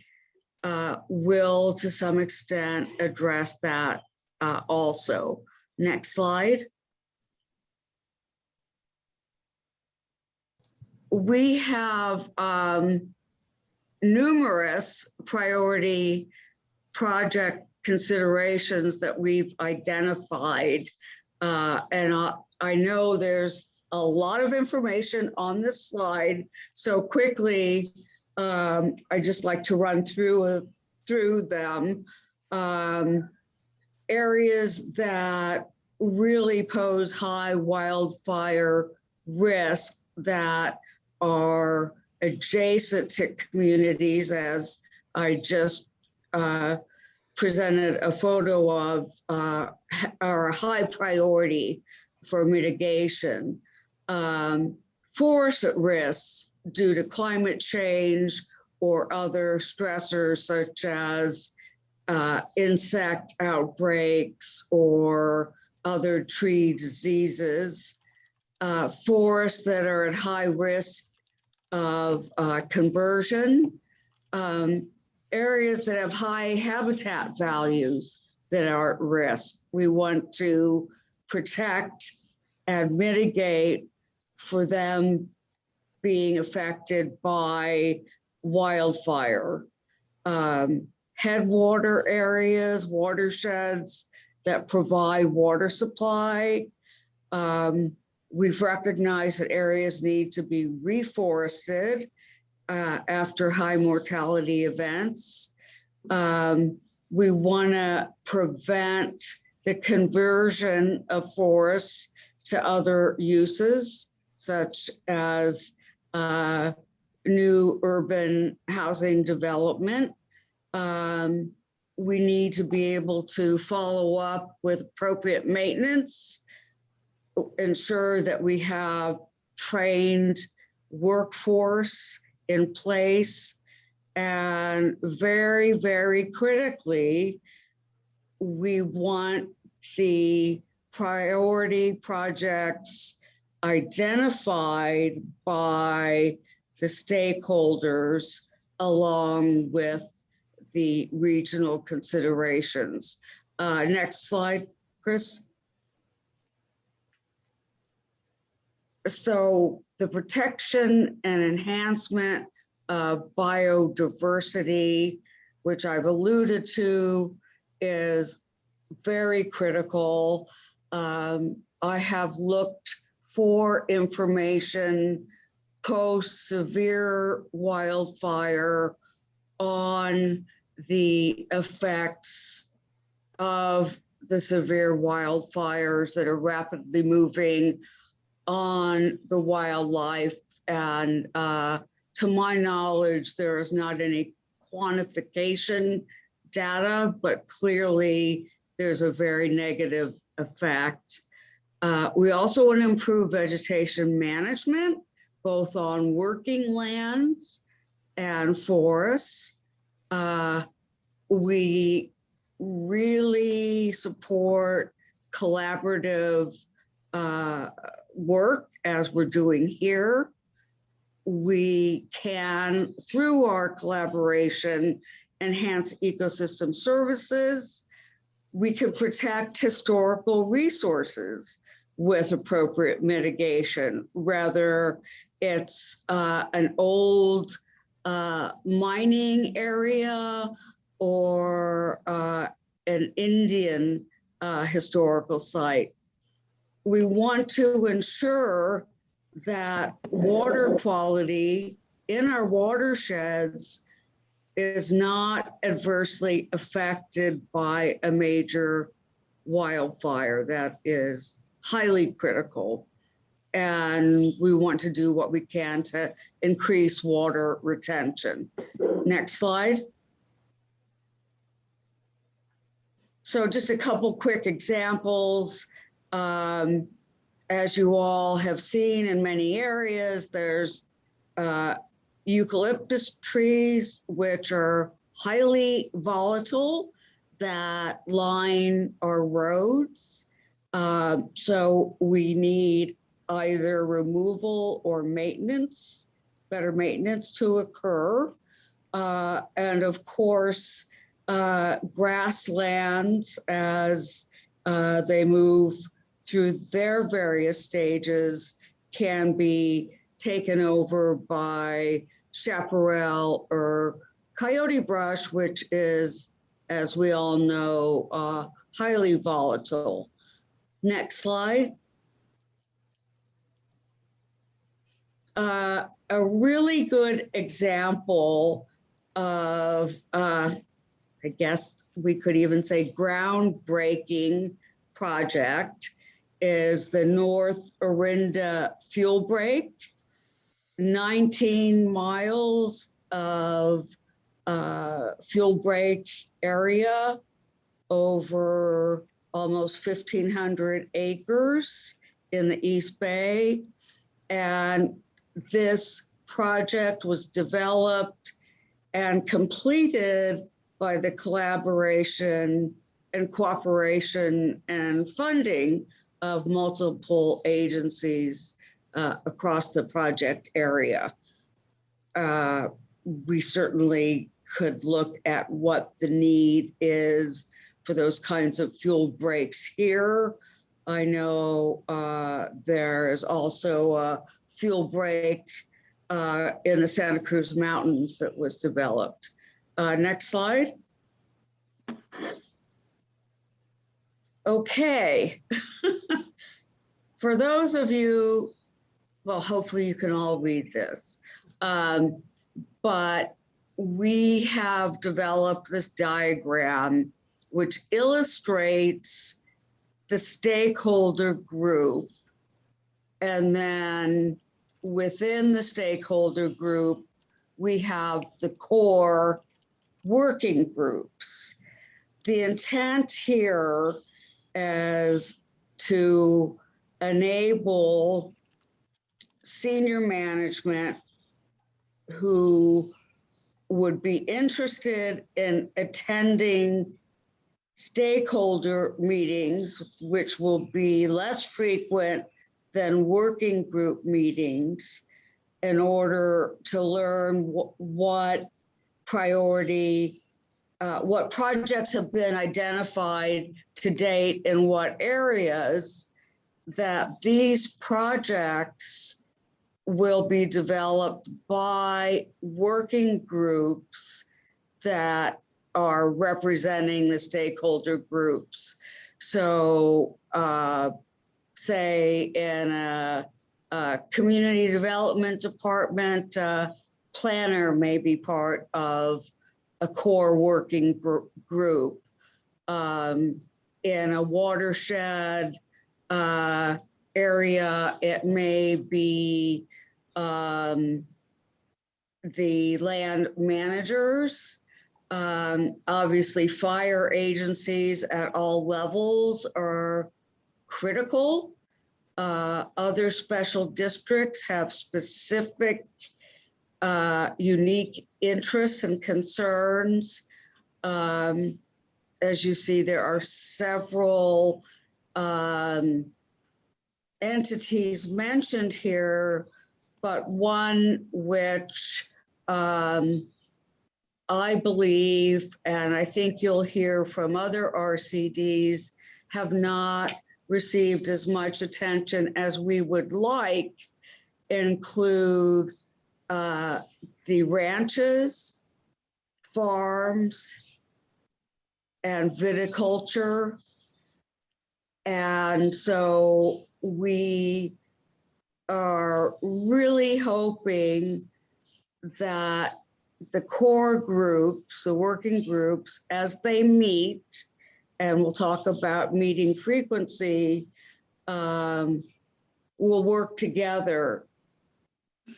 will, to some extent, address that also. Next slide. We have numerous priority project considerations that we've identified. And I know there's a lot of information on this slide. So quickly, I just like to run through them. Areas that really pose high wildfire risk that are adjacent to communities, as I just presented a photo of, are a high priority for mitigation. Forest risks due to climate change or other stressors such as insect outbreaks or other tree diseases. Forests that are at high risk of conversion, areas that have high habitat values that are at risk. We want to protect and mitigate for them being affected by wildfire. Headwater areas, watersheds that provide water supply. We've recognized that areas need to be reforested after high mortality events. We want to prevent the conversion of forests to other uses, such as new urban housing development. We need to be able to follow up with appropriate maintenance, ensure that we have trained workforce in place, and very, very critically, we want the priority projects identified by the stakeholders along with the regional considerations. Next slide, Chris. So the protection and enhancement of biodiversity, which I've alluded to, is very critical. I have looked for information post severe wildfire on the effects of the severe wildfires that are rapidly moving on the wildlife. And to my knowledge, there is not any quantification data, but clearly there's a very negative effect. We also want to improve vegetation management, both on working lands and forests. We really support collaborative work as we're doing here. We can, through our collaboration, enhance ecosystem services. We can protect historical resources with appropriate mitigation, whether it's an old mining area or an Indian historical site. We want to ensure that water quality in our watersheds is not adversely affected by a major wildfire. That is highly critical. And we want to do what we can to increase water retention. Next slide. So just a couple quick examples. As you all have seen in many areas, there's eucalyptus trees, which are highly volatile. that line our roads. So we need either removal or maintenance, better maintenance to occur. And of course, grasslands as they move through their various stages can be taken over by chaparral or coyote brush, which is, as we all know, highly volatile. Next slide. A really good example of, I guess we could even say groundbreaking project is the North Orinda fuel break. 19 miles of fuel break area over almost 1,500 acres in the East Bay. And this project was developed and completed by the collaboration and cooperation and funding of multiple agencies across the project area. We certainly could look at what the need is for those kinds of fuel breaks here. I know there is also a fuel break in the Santa Cruz Mountains that was developed. Next slide. Okay. For those of you, well, hopefully you can all read this, but we have developed this diagram which illustrates the stakeholder group. And then within the stakeholder group, we have the core working groups. The intent here is to enable senior management who would be interested in attending stakeholder meetings, which will be less frequent than working group meetings, in order to learn what projects have been identified to date in what areas, that these projects will be developed by working groups that are representing the stakeholder groups. So say in a community development department, planner may be part of a core working group. In a watershed area, it may be the land managers. Obviously, fire agencies at all levels are critical. Other special districts have specific unique interests and concerns. As you see, there are several entities mentioned here, but one which I believe, and I think you'll hear from other RCDs, have not received as much attention as we would like, include the ranches, farms, and viticulture. And so we are really hoping that the core groups, the working groups, as they meet, and we'll talk about meeting frequency, will work together.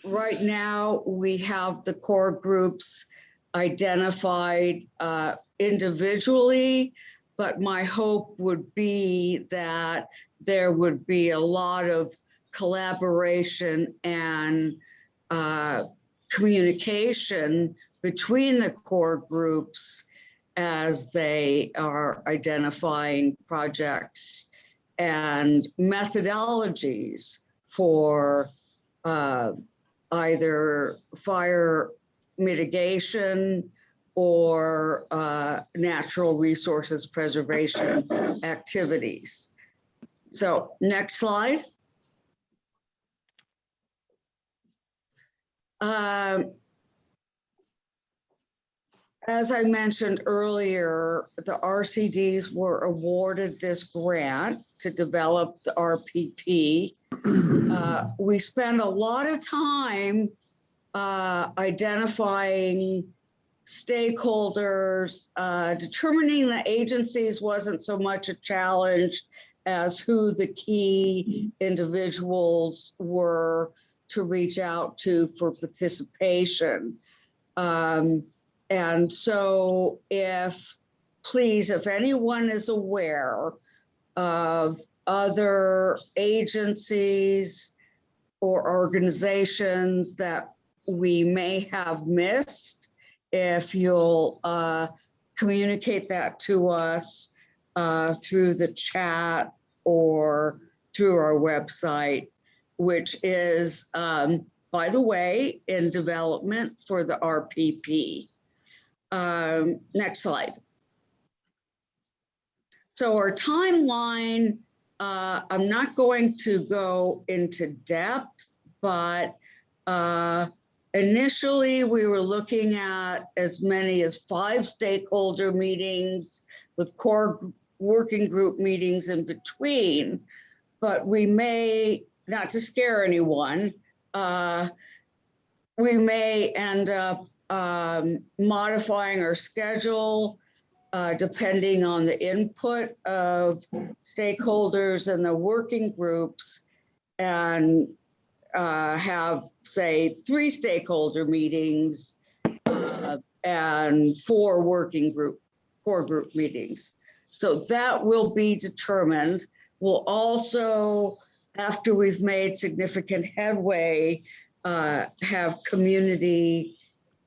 Right now, we have the core groups identified individually, but my hope would be that there would be a lot of collaboration and communication between the core groups as they are identifying projects and methodologies for either fire mitigation or natural resources preservation activities. So next slide. As I mentioned earlier, the RCDs were awarded this grant to develop the RPP. We spent a lot of time identifying stakeholders. Determining the agencies wasn't so much a challenge as who the key individuals were to reach out to for participation. And so if anyone is aware of other agencies or organizations that we may have missed, if you'll communicate that to us through the chat or through our website, which is, by the way, in development for the RPP. Next slide. So our timeline, I'm not going to go into depth, but initially we were looking at as many as 5 stakeholder meetings with core working group meetings in between, but we may, not to scare anyone, we may end up modifying our schedule depending on the input of stakeholders and the working groups, and have, say, 3 stakeholder meetings and 4 working group, core group meetings. So that will be determined. We'll also, after we've made significant headway, have community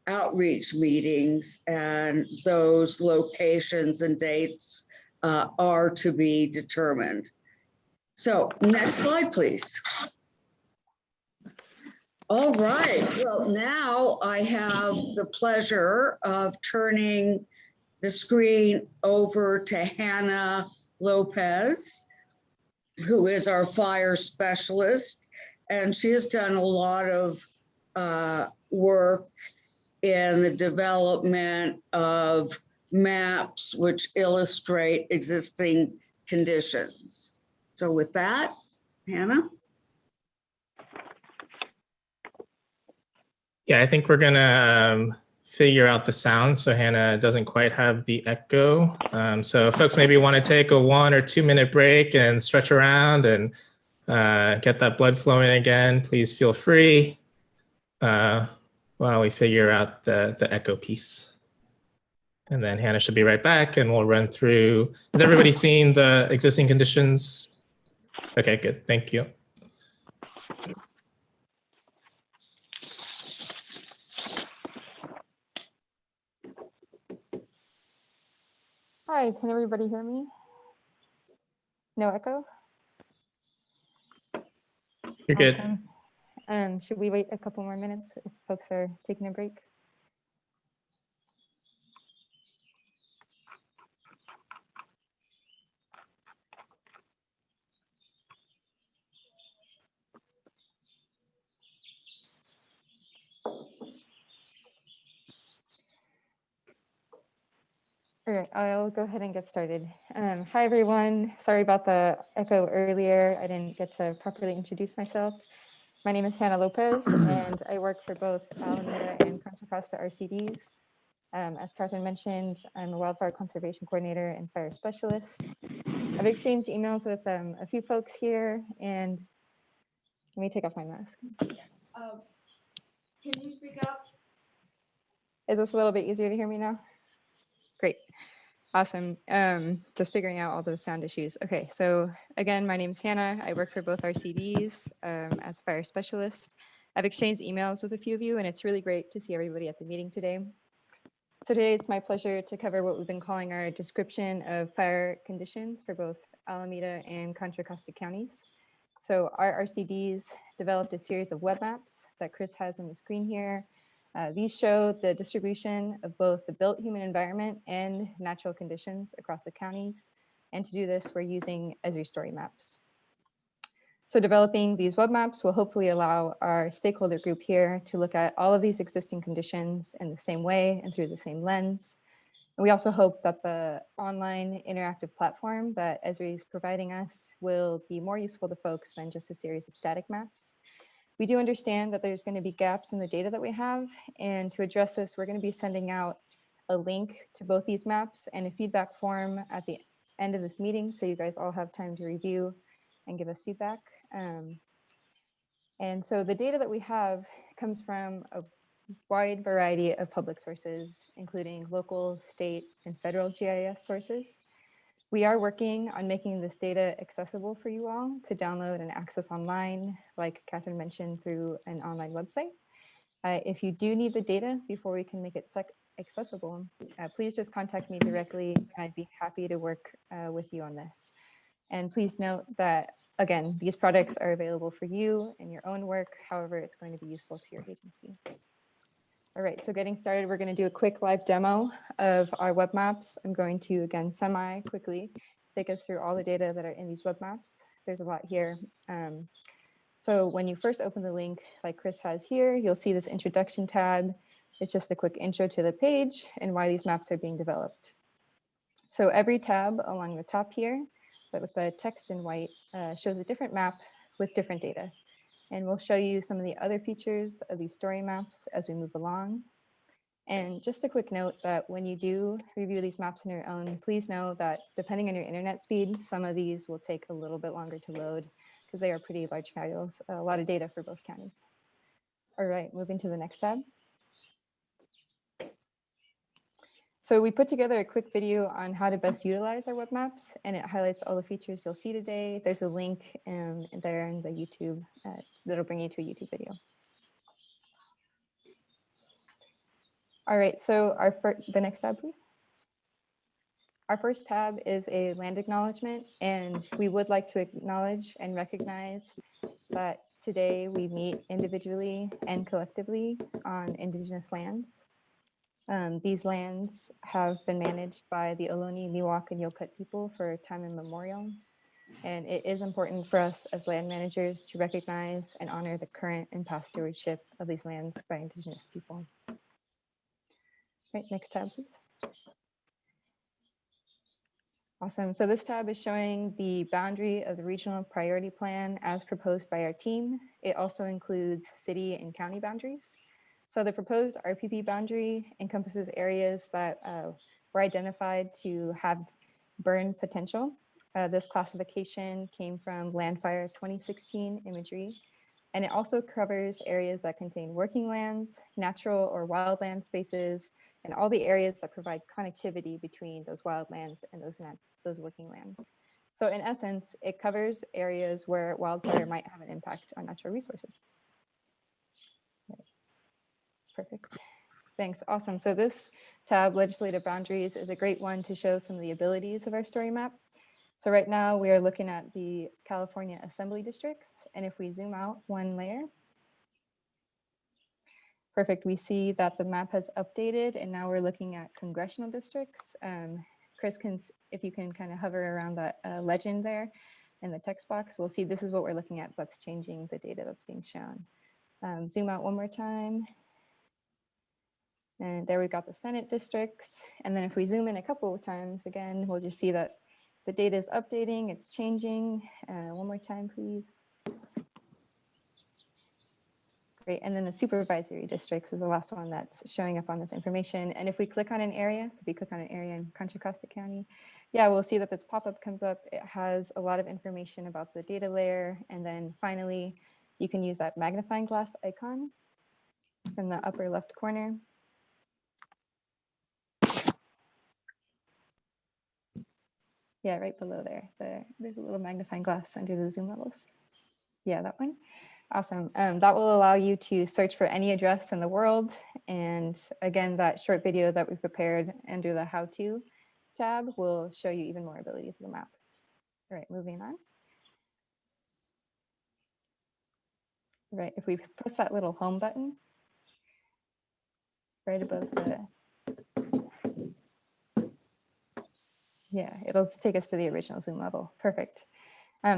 outreach meetings, and those locations and dates are to be determined. So next slide, please. All right, well, now I have the pleasure of turning the screen over to Hannah Lopez, who is our fire specialist, and she has done a lot of work in the development of maps which illustrate existing conditions. So with that, Hannah? Yeah, I think we're gonna figure out the sound so Hannah doesn't quite have the echo. So folks maybe want to take a 1 or 2 minute break and stretch around and get that blood flowing again. Please feel free while we figure out the echo piece. And then Hannah should be right back and we'll run through. Has everybody seen the existing conditions? Okay, good, thank you. Hi, can everybody hear me? No echo? You're good. Awesome. Should we wait a couple more minutes if folks are taking a break? All right, I'll go ahead and get started. Hi, everyone. Sorry about the echo earlier. I didn't get to properly introduce myself. My name is Hannah Lopez, and I work for both Alameda and Contra Costa RCDs. As Catherine mentioned, I'm a wildfire conservation coordinator and fire specialist. I've exchanged emails with a few folks here, and let me take off my mask. Can you speak up? Is this a little bit easier to hear me now? Great. Awesome. Just figuring out all those sound issues. Okay, so again, my name is Hannah. I work for both RCDs as a fire specialist. I've exchanged emails with a few of you, and it's really great to see everybody at the meeting today. So today it's my pleasure to cover what we've been calling our description of fire conditions for both Alameda and Contra Costa counties. So our RCDs developed a series of web maps that Chris has on the screen here. These show the distribution of both the built human environment and natural conditions across the counties. And to do this, we're using Esri story maps. So developing these web maps will hopefully allow our stakeholder group here to look at all of these existing conditions in the same way and through the same lens. And we also hope that the online interactive platform that Esri is providing us will be more useful to folks than just a series of static maps. We do understand that there's going to be gaps in the data that we have, and to address this, we're going to be sending out a link to both these maps and a feedback form at the end of this meeting, so you guys all have time to review and give us feedback. And so the data that we have comes from a wide variety of public sources, including local, state, and federal GIS sources. We are working on making this data accessible for you all to download and access online, like Catherine mentioned, through an online website. If you do need the data before we can make it accessible, please just contact me directly. I'd be happy to work with you on this. And please note that, again, these products are available for you in your own work. However, it's going to be useful to your agency. All right, so getting started, we're going to do a quick live demo of our web maps. I'm going to, again, semi-quickly take us through all the data that are in these web maps. There's a lot here. So when you first open the link, like Chris has here, you'll see this introduction tab. It's just a quick intro to the page and why these maps are being developed. So every tab along the top here, but with the text in white, shows a different map with different data. And we'll show you some of the other features of these story maps as we move along. And just a quick note that when you do review these maps on your own, please know that depending on your internet speed, some of these will take a little bit longer to load because they are pretty large files, a lot of data for both counties. All right, moving to the next tab. So we put together a quick video on how to best utilize our web maps, and it highlights all the features you'll see today. There's a link there in the YouTube that'll bring you to a YouTube video. All right, so the next tab, please. Our first tab is a land acknowledgement, and we would like to acknowledge and recognize that today we meet individually and collectively on Indigenous lands. These lands have been managed by the Ohlone, Miwok, and Yokut people for time immemorial. And it is important for us as land managers to recognize and honor the current and past stewardship of these lands by Indigenous people. Right, next tab, please. Awesome. So this tab is showing the boundary of the regional priority plan as proposed by our team. It also includes city and county boundaries. So the proposed RPP boundary encompasses areas that were identified to have burn potential. This classification came from Wildfire 2016 imagery, and it also covers areas that contain working lands, natural or wildland spaces, and all the areas that provide connectivity between those wildlands and those working lands. So in essence, it covers areas where wildfire might have an impact on natural resources. Perfect. Thanks. Awesome. So this tab, Legislative Boundaries, is a great one to show some of the abilities of our story map. So right now we are looking at the California Assembly districts. And if we zoom out one layer, perfect, we see that the map has updated and now we're looking at congressional districts. Chris, if you can kind of hover around that legend there in the text box, we'll see this is what we're looking at that's changing the data that's being shown. Zoom out one more time. And there we've got the Senate districts. And then if we zoom in a couple of times, again, we'll just see that the data is updating, it's changing. One more time, please. Great, and then the supervisory districts is the last one that's showing up on this information. And if we click on an area, so if we click on an area in Contra Costa County, yeah, we'll see that this pop-up comes up. It has a lot of information about the data layer. And then finally, you can use that magnifying glass icon in the upper left corner. Yeah, right below there. There's a little magnifying glass under the zoom levels. Yeah, that one. Awesome. That will allow you to search for any address in the world. And again, that short video that we prepared under the How To tab will show you even more abilities of the map. All right, moving on. All right, if we press that little home button right above the, yeah, it'll take us to the original zoom level. Perfect.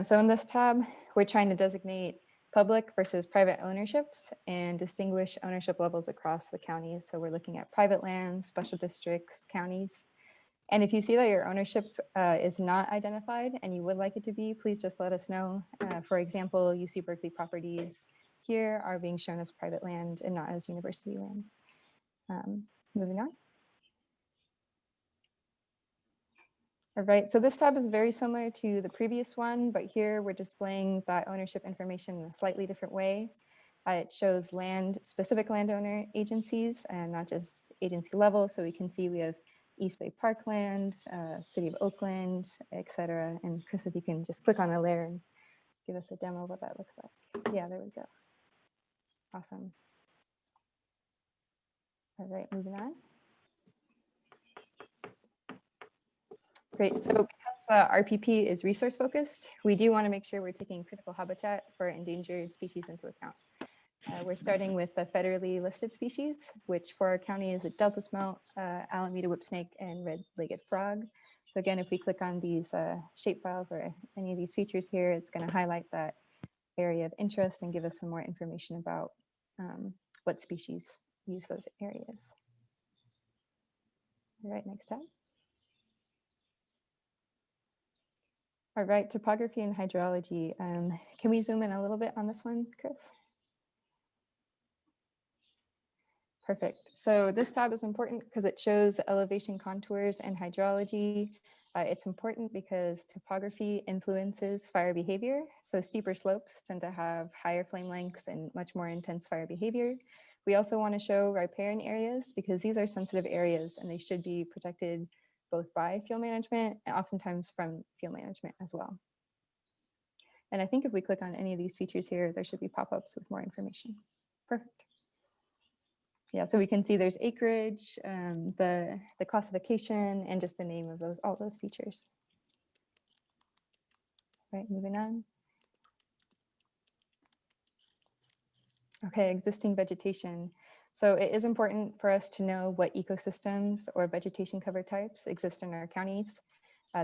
So in this tab, we're trying to designate public versus private ownerships and distinguish ownership levels across the counties. So we're looking at private land, special districts, counties. And if you see that your ownership is not identified and you would like it to be, please just let us know. For example, UC Berkeley properties here are being shown as private land and not as university land. Moving on. All right, so this tab is very similar to the previous one, but here we're displaying that ownership information in a slightly different way. It shows specific landowner agencies and not just agency level. So we can see we have East Bay Parkland, City of Oakland, etc. And Chris, if you can just click on the layer and give us a demo of what that looks like. Yeah, there we go. Awesome. All right, moving on. Great, so because RPP is resource focused, we do want to make sure we're taking critical habitat for endangered species into account. We're starting with the federally listed species, which for our county is a delta smelt, Alameda whipsnake, and red-legged frog. So again, if we click on these shape files or any of these features here, it's going to highlight that area of interest and give us some more information about what species use those areas. All right, next tab. All right, topography and hydrology. Can we zoom in a little bit on this one, Chris? Perfect. So this tab is important because it shows elevation contours and hydrology. It's important because topography influences fire behavior. So steeper slopes tend to have higher flame lengths and much more intense fire behavior. We also want to show riparian areas because these are sensitive areas and they should be protected both by field management and oftentimes from field management as well. And I think if we click on any of these features here, there should be pop-ups with more information. Perfect. Yeah, so we can see there's acreage, the classification, and just the name of all those features. Right, moving on. Okay, existing vegetation. So it is important for us to know what ecosystems or vegetation cover types exist in our counties.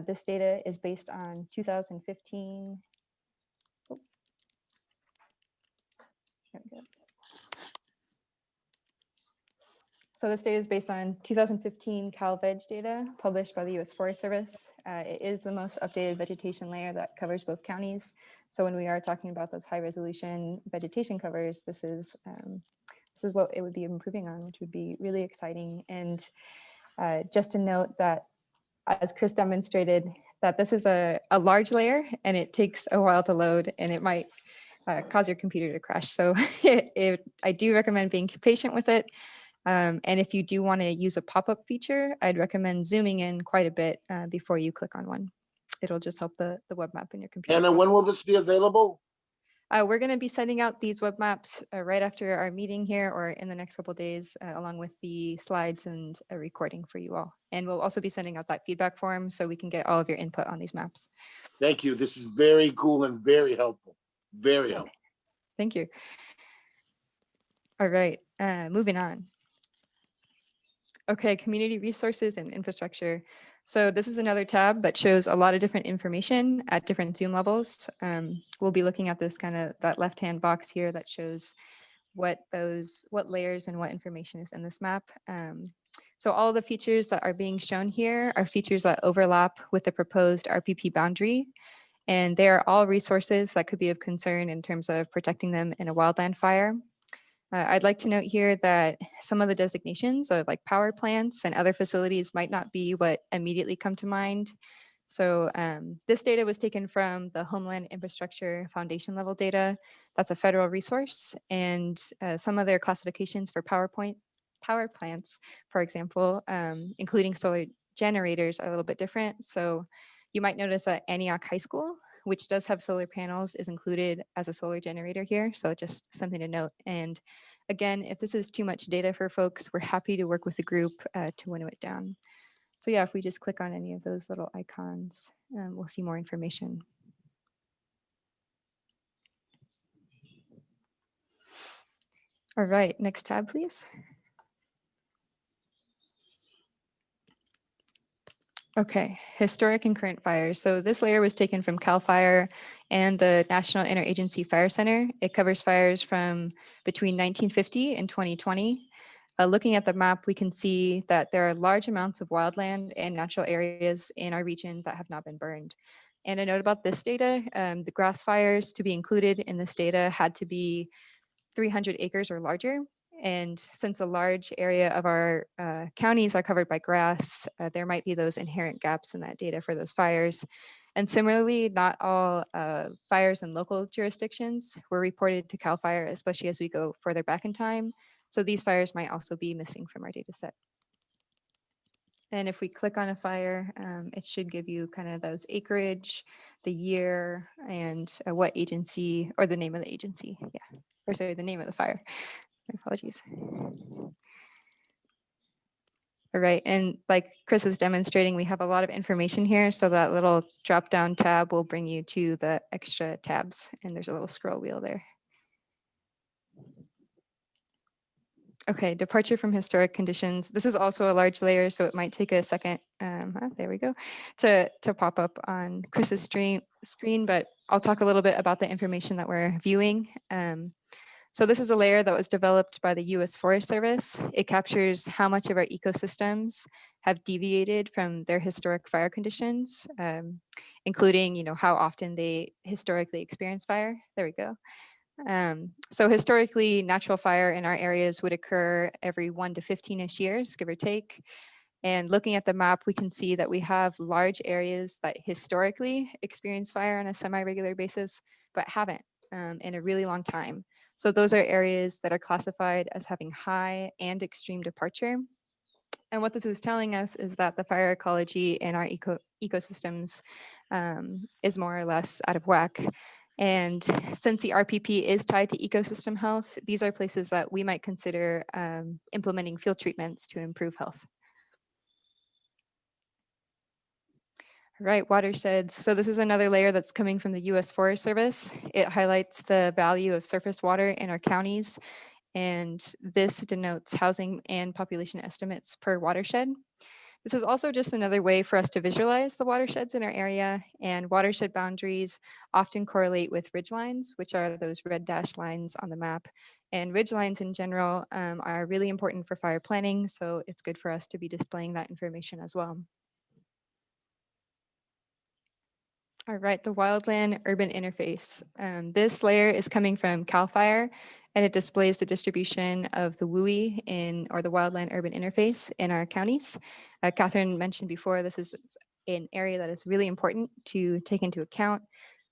This data is based on 2015. Oh, there we go. So this data is based on 2015 CalVeg data published by the U.S. Forest Service. It is the most updated vegetation layer that covers both counties. So when we are talking about those high resolution vegetation covers, this is what it would be improving on, which would be really exciting. And just to note that, as Chris demonstrated, that this is a large layer and it takes a while to load and it might cause your computer to crash. So I do recommend being patient with it. And if you do want to use a pop-up feature, I'd recommend zooming in quite a bit before you click on one. It'll just help the web map in your computer. Anna, when will this be available? We're going to be sending out these web maps right after our meeting here or in the next couple of days, along with the slides and a recording for you all. And we'll also be sending out that feedback form so we can get all of your input on these maps. Thank you. This is very cool and very helpful. Very helpful. Thank you. All right, moving on. Okay, community resources and infrastructure. So this is another tab that shows a lot of different information at different zoom levels. We'll be looking at this that left-hand box here that shows what layers and what information is in this map. So all the features that are being shown here are features that overlap with the proposed RPP boundary. And they are all resources that could be of concern in terms of protecting them in a wildland fire. I'd like to note here that some of the designations of like power plants and other facilities might not be what immediately come to mind. So this data was taken from the Homeland Infrastructure Foundation level data. That's a federal resource, and some of their classifications for power plants, for example, including solar generators, are a little bit different. So you might notice that Antioch High School which does have solar panels, is included as a solar generator here. So just something to note. And again, if this is too much data for folks, we're happy to work with the group to winnow it down. So yeah, if we just click on any of those little icons, we'll see more information. All right, next tab, please. Okay, historic and current fires. So this layer was taken from CAL FIRE and the National Interagency Fire Center. It covers fires from between 1950 and 2020. Looking at the map, we can see that there are large amounts of wildland and natural areas in our region that have not been burned. And a note about this data, the grass fires to be included in this data had to be 300 acres or larger. And since a large area of our counties are covered by grass, there might be those inherent gaps in that data for those fires. And similarly, not all fires in local jurisdictions were reported to CAL FIRE, especially as we go further back in time. So these fires might also be missing from our data set. And if we click on a fire, it should give you kind of those acreage, the year, and what agency, or the name of the agency. Yeah, or sorry, the name of the fire. My apologies. All right, and like Chris is demonstrating, we have a lot of information here. So that little drop down tab will bring you to the extra tabs, and there's a little scroll wheel there. Okay, departure from historic conditions. This is also a large layer, so it might take a second, there we go, to pop up on Chris's screen, but I'll talk a little bit about the information that we're viewing. So this is a layer that was developed by the U.S. Forest Service. It captures how much of our ecosystems have deviated from their historic fire conditions, including, how often they historically experience fire. There we go. So historically, natural fire in our areas would occur every 1 to 15-ish years, give or take. And looking at the map, we can see that we have large areas that historically experience fire on a semi-regular basis, but haven't in a really long time. So those are areas that are classified as having high and extreme departure. And what this is telling us is that the fire ecology in our ecosystems is more or less out of whack. And since the RPP is tied to ecosystem health, these are places that we might consider implementing field treatments to improve health. Right, watersheds. So this is another layer that's coming from the U.S. Forest Service. It highlights the value of surface water in our counties, and this denotes housing and population estimates per watershed. This is also just another way for us to visualize the watersheds in our area, and watershed boundaries often correlate with ridgelines, which are those red dashed lines on the map. And ridgelines in general are really important for fire planning, so it's good for us to be displaying that information as well. All right, the wildland urban interface. This layer is coming from CAL FIRE, and it displays the distribution of the WUI or the wildland urban interface in our counties. Catherine mentioned before, this is an area that is really important to take into account.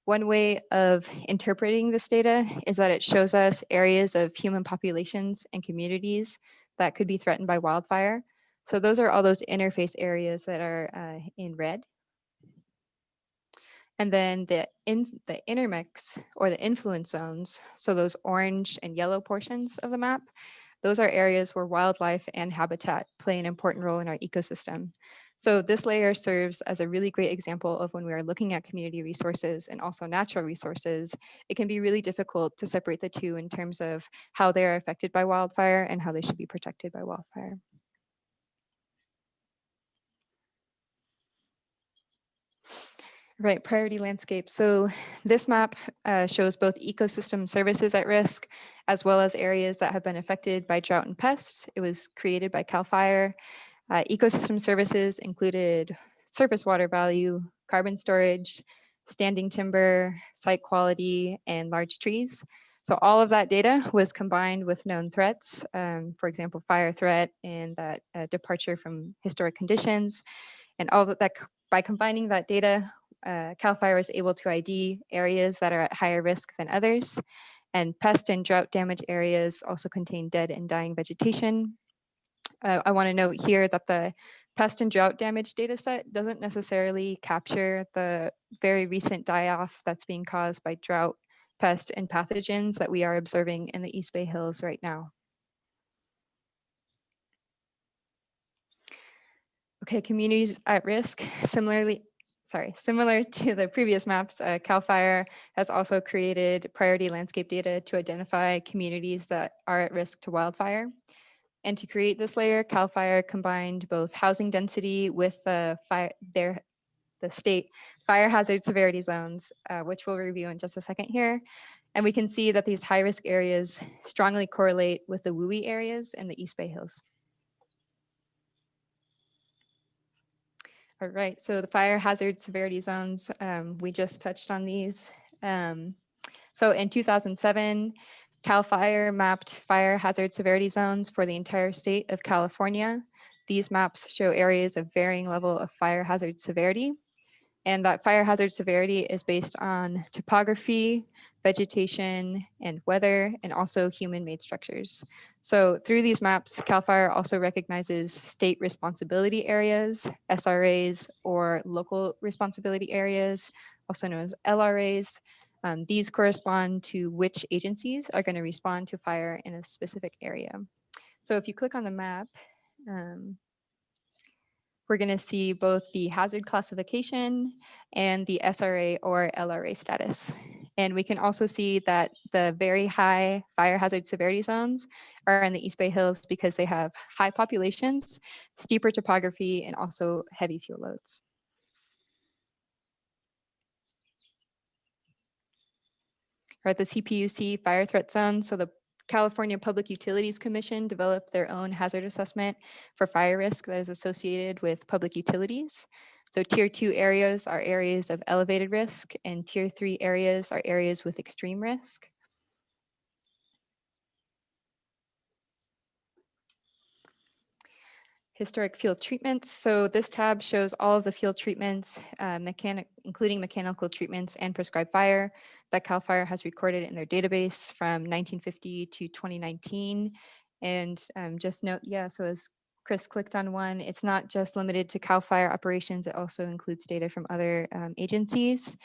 One way of interpreting this data is that it shows us areas of human populations and communities that could be threatened by wildfire. So those are all those interface areas that are in red. And then the intermix or the influence zones, so those orange and yellow portions of the map, those are areas where wildlife and habitat play an important role in our ecosystem. So this layer serves as a really great example of when we are looking at community resources and also natural resources, it can be really difficult to separate the two in terms of how they are affected by wildfire and how they should be protected by wildfire. Right, priority landscape. So this map shows both ecosystem services at risk, as well as areas that have been affected by drought and pests. It was created by CAL FIRE. Ecosystem services included surface water value, carbon storage, standing timber, site quality, and large trees. So all of that data was combined with known threats, for example, fire threat and that departure from historic conditions. And all that by combining that data, CAL FIRE was able to ID areas that are at higher risk than others, and pest and drought damage areas also contain dead and dying vegetation. I want to note here that the pest and drought damage data set doesn't necessarily capture the very recent die-off that's being caused by drought, pest, and pathogens that we are observing in the East Bay Hills right now. Okay, communities at risk. Similar to the previous maps, CAL FIRE has also created priority landscape data to identify communities that are at risk to wildfire. And to create this layer, CAL FIRE combined both housing density with the state fire hazard severity zones, which we'll review in just a second here. And we can see that these high-risk areas strongly correlate with the WUI areas in the East Bay Hills. All right, so the fire hazard severity zones, we just touched on these. So in 2007, CAL FIRE mapped fire hazard severity zones for the entire state of California. These maps show areas of varying level of fire hazard severity. And that fire hazard severity is based on topography, vegetation, and weather, and also human-made structures. So through these maps, CAL FIRE also recognizes state responsibility areas, SRAs, or local responsibility areas, also known as LRAs. These correspond to which agencies are going to respond to fire in a specific area. So if you click on the map, we're going to see both the hazard classification and the SRA or LRA status. And we can also see that the very high fire hazard severity zones are in the East Bay Hills because they have high populations, steeper topography, and also heavy fuel loads. Or the CPUC fire threat zone. So the California Public Utilities Commission developed their own hazard assessment for fire risk that is associated with public utilities. So tier 2 areas are areas of elevated risk, and tier 3 areas are areas with extreme risk. Historic field treatments. So this tab shows all of the field treatments, including mechanical treatments and prescribed fire that CAL FIRE has recorded in their database from 1950 to 2019. And just note, so as Chris clicked on one, it's not just limited to CAL FIRE operations, it also includes data from other agencies.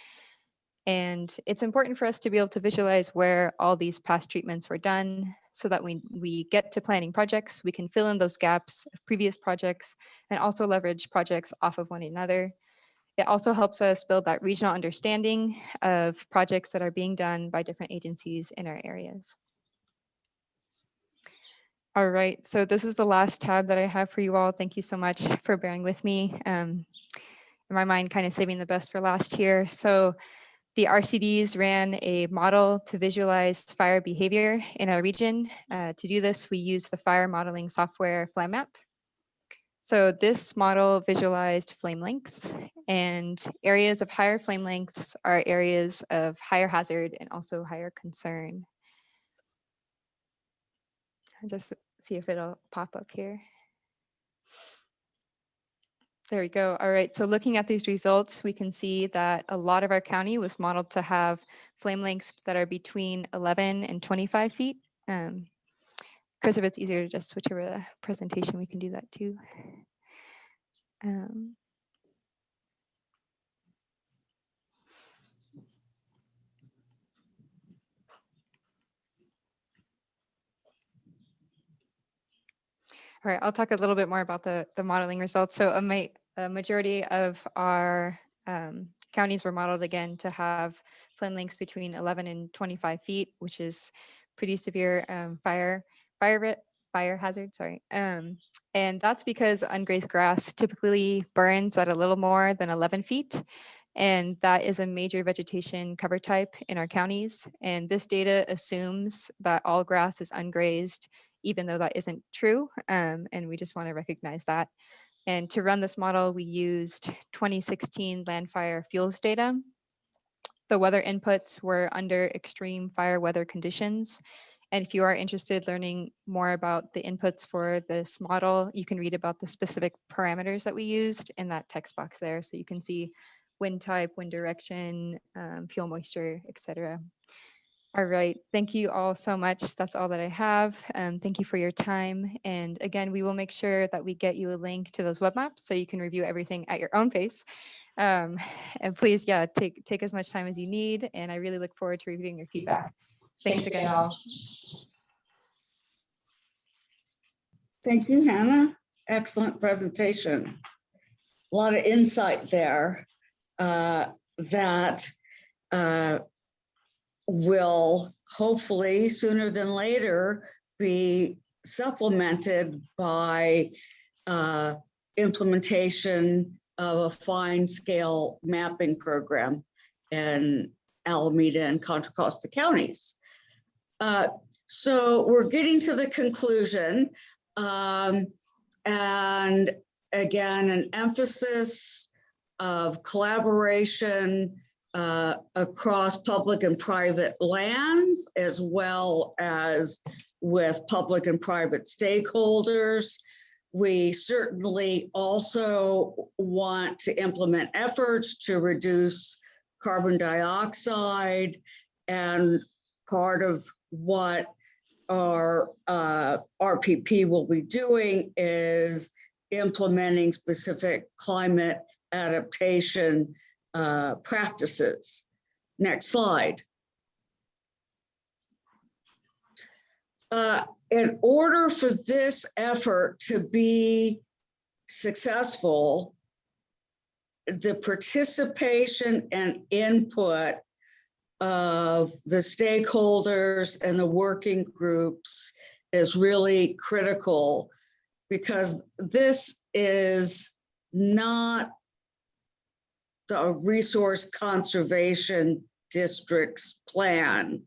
And it's important for us to be able to visualize where all these past treatments were done so that when we get to planning projects, we can fill in those gaps of previous projects and also leverage projects off of one another. It also helps us build that regional understanding of projects that are being done by different agencies in our areas. All right, so this is the last tab that I have for you all. Thank you so much for bearing with me. In my mind, kind of saving the best for last here. So the RCDs ran a model to visualize fire behavior in our region. To do this, we used the fire modeling software FlameMap. So this model visualized flame lengths, and areas of higher flame lengths are areas of higher hazard and also higher concern. I'll just see if it'll pop up here. There we go. All right, so looking at these results, we can see that a lot of our county was modeled to have flame lengths that are between 11 and 25 feet. Chris, if it's easier to just switch over the presentation, we can do that too. All right, I'll talk a little bit more about the modeling results. So a majority of our counties were modeled again to have flame lengths between 11 and 25 feet, which is pretty severe fire hazard, sorry. And that's because ungrazed grass typically burns at a little more than 11 feet. And that is a major vegetation cover type in our counties. And this data assumes that all grass is ungrazed, even though that isn't true. And we just want to recognize that. And to run this model, we used 2016 land fire fuels data. The weather inputs were under extreme fire weather conditions. And if you are interested in learning more about the inputs for this model, you can read about the specific parameters that we used in that text box there. So you can see wind type, wind direction, fuel moisture, etc. All right, thank you all so much. That's all that I have. Thank you for your time. And again, we will make sure that we get you a link to those web maps so you can review everything at your own pace. And please, yeah, take as much time as you need. And I really look forward to reviewing your feedback. Thanks again, all. Thank you, Hannah. Excellent presentation. A lot of insight there that will hopefully sooner than later be supplemented by implementation of a fine scale mapping program in Alameda and Contra Costa counties. So we're getting to the conclusion. And again, an emphasis of collaboration across public and private lands, as well as with public and private stakeholders. We certainly also want to implement efforts to reduce carbon dioxide, and part of what our RPP will be doing is implementing specific climate adaptation practices. Next slide. In order for this effort to be successful, the participation and input of the stakeholders and the working groups is really critical, because this is not the Resource Conservation District's plan.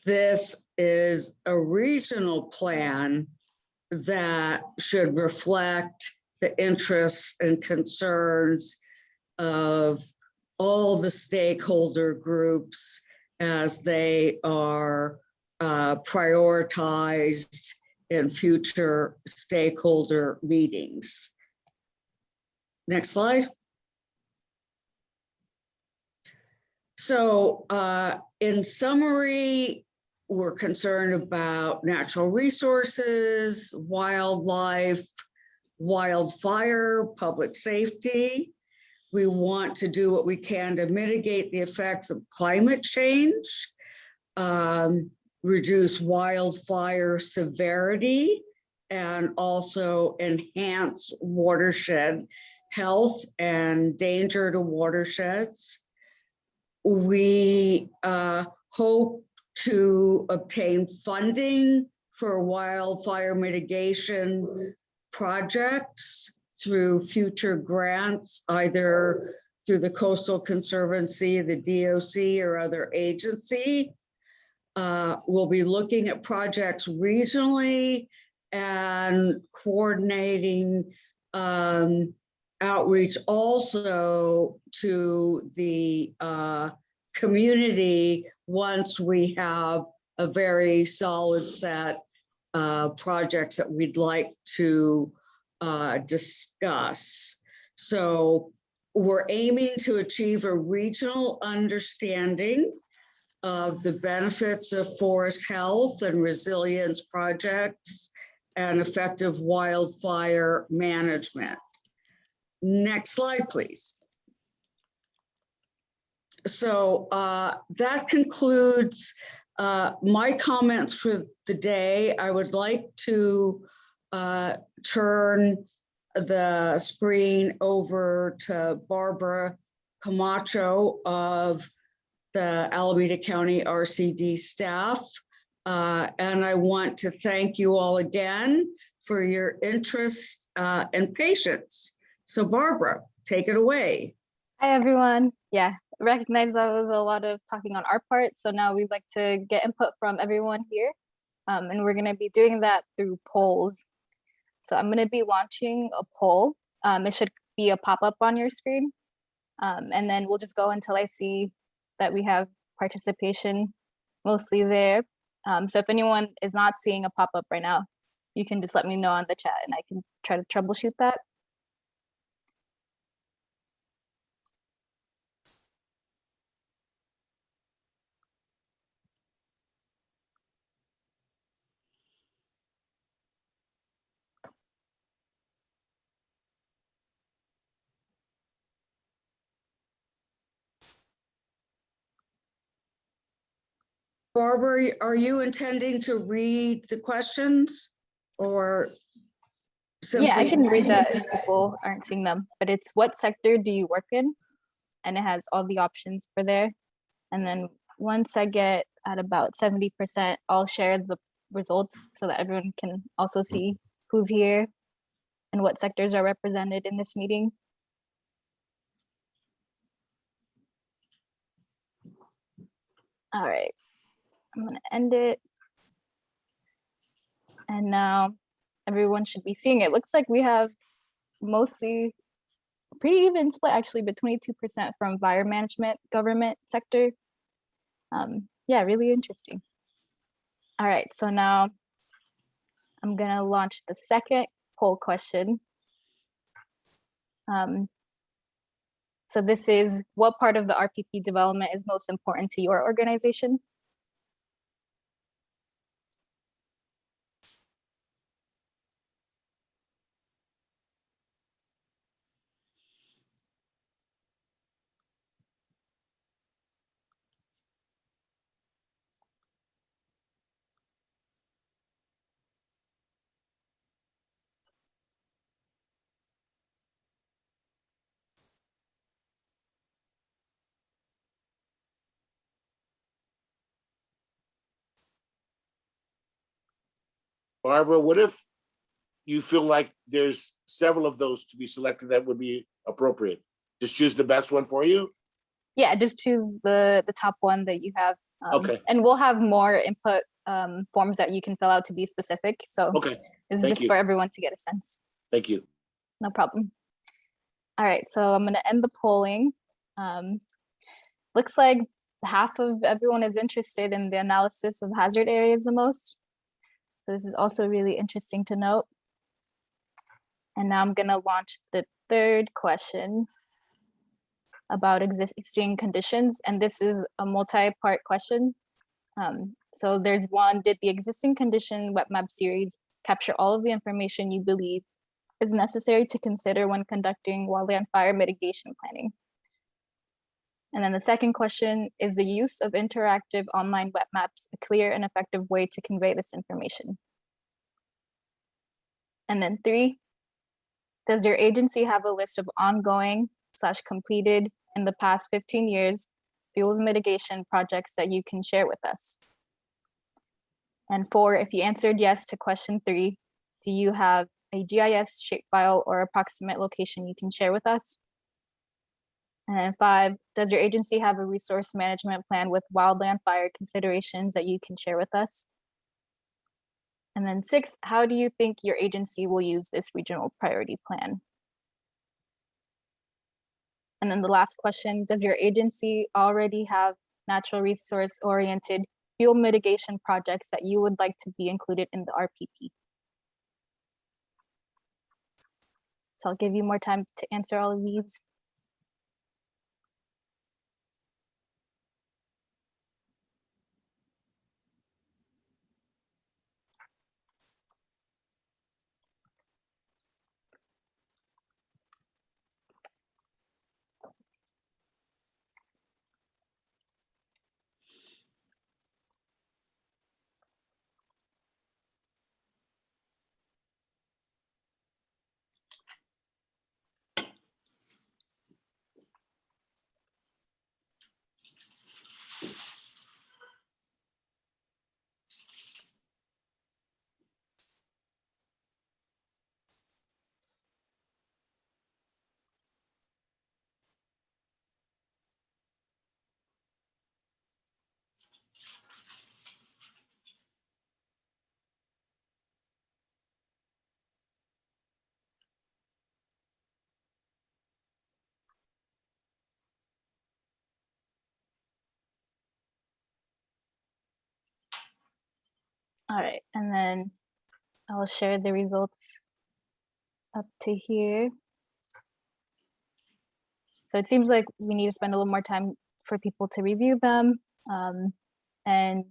This is a regional plan that should reflect the interests and concerns of all the stakeholder groups as they are prioritized in future stakeholder meetings. Next slide. So in summary, we're concerned about natural resources, wildlife, wildfire, public safety. We want to do what we can to mitigate the effects of climate change, reduce wildfire severity, and also enhance watershed health and danger to watersheds. We hope to obtain funding for wildfire mitigation projects through future grants, either through the Coastal Conservancy, the DOC, or other agency. We'll be looking at projects regionally and coordinating outreach also to the community once we have a very solid set of projects that we'd like to discuss. So we're aiming to achieve a regional understanding of the benefits of forest health and resilience projects and effective wildfire management. Next slide, please. So that concludes my comments for the day. I would like to turn the screen over to Barbara Camacho of the Alameda County RCD staff. And I want to thank you all again for your interest and patience. So Barbara, take it away. Hi, everyone. Yeah, recognize that was a lot of talking on our part. So now we'd like to get input from everyone here. And we're going to be doing that through polls. So I'm going to be launching a poll. It should be a pop-up on your screen. And then we'll just go until I see that we have participation mostly there. So if anyone is not seeing a pop-up right now, you can just let me know on the chat and I can try to troubleshoot that. Barbara, are you intending to read the questions or simply? Yeah, I can read that if people aren't seeing them, but it's what sector do you work in? And it has all the options for there. And then once I get at about 70%, I'll share the results so that everyone can also see who's here and what sectors are represented in this meeting. All right, I'm gonna end it. And now everyone should be seeing it. Looks like we have mostly pretty even split actually, but 22% from fire management government sector. Yeah, really interesting. All right, so now I'm gonna launch the second poll question. So this is, what part of the RPP development is most important to your organization? Barbara, what if you feel like there's several of those to be selected that would be appropriate? Just choose the best one for you? Yeah, just choose the top one that you have. Okay. And we'll have more input forms that you can fill out to be specific. So Okay. this is Thank just you. for everyone to get a sense. Thank you. No problem. All right, so I'm gonna end the polling. Looks like half of everyone is interested in the analysis of hazard areas the most. So this is also really interesting to note. And now I'm gonna launch the third question about existing conditions. And this is a multi-part question. So there's one, did the existing condition wet map series capture all of the information you believe is necessary to consider when conducting wildland fire mitigation planning? And then the second question, is the use of interactive online wet maps a clear and effective way to convey this information? And then 3, does your agency have a list of ongoing / completed in the past 15 years fuels mitigation projects that you can share with us? And 4, if you answered yes to question 3, do you have a GIS shapefile or approximate location you can share with us? And then 5, does your agency have a resource management plan with wildland fire considerations that you can share with us? And then 6, how do you think your agency will use this regional priority plan? And then the last question, does your agency already have natural resource oriented fuel mitigation projects that you would like to be included in the RPP? So I'll give you more time to answer all of these. All right, and then I'll share the results up to here. So it seems like we need to spend a little more time for people to review them. And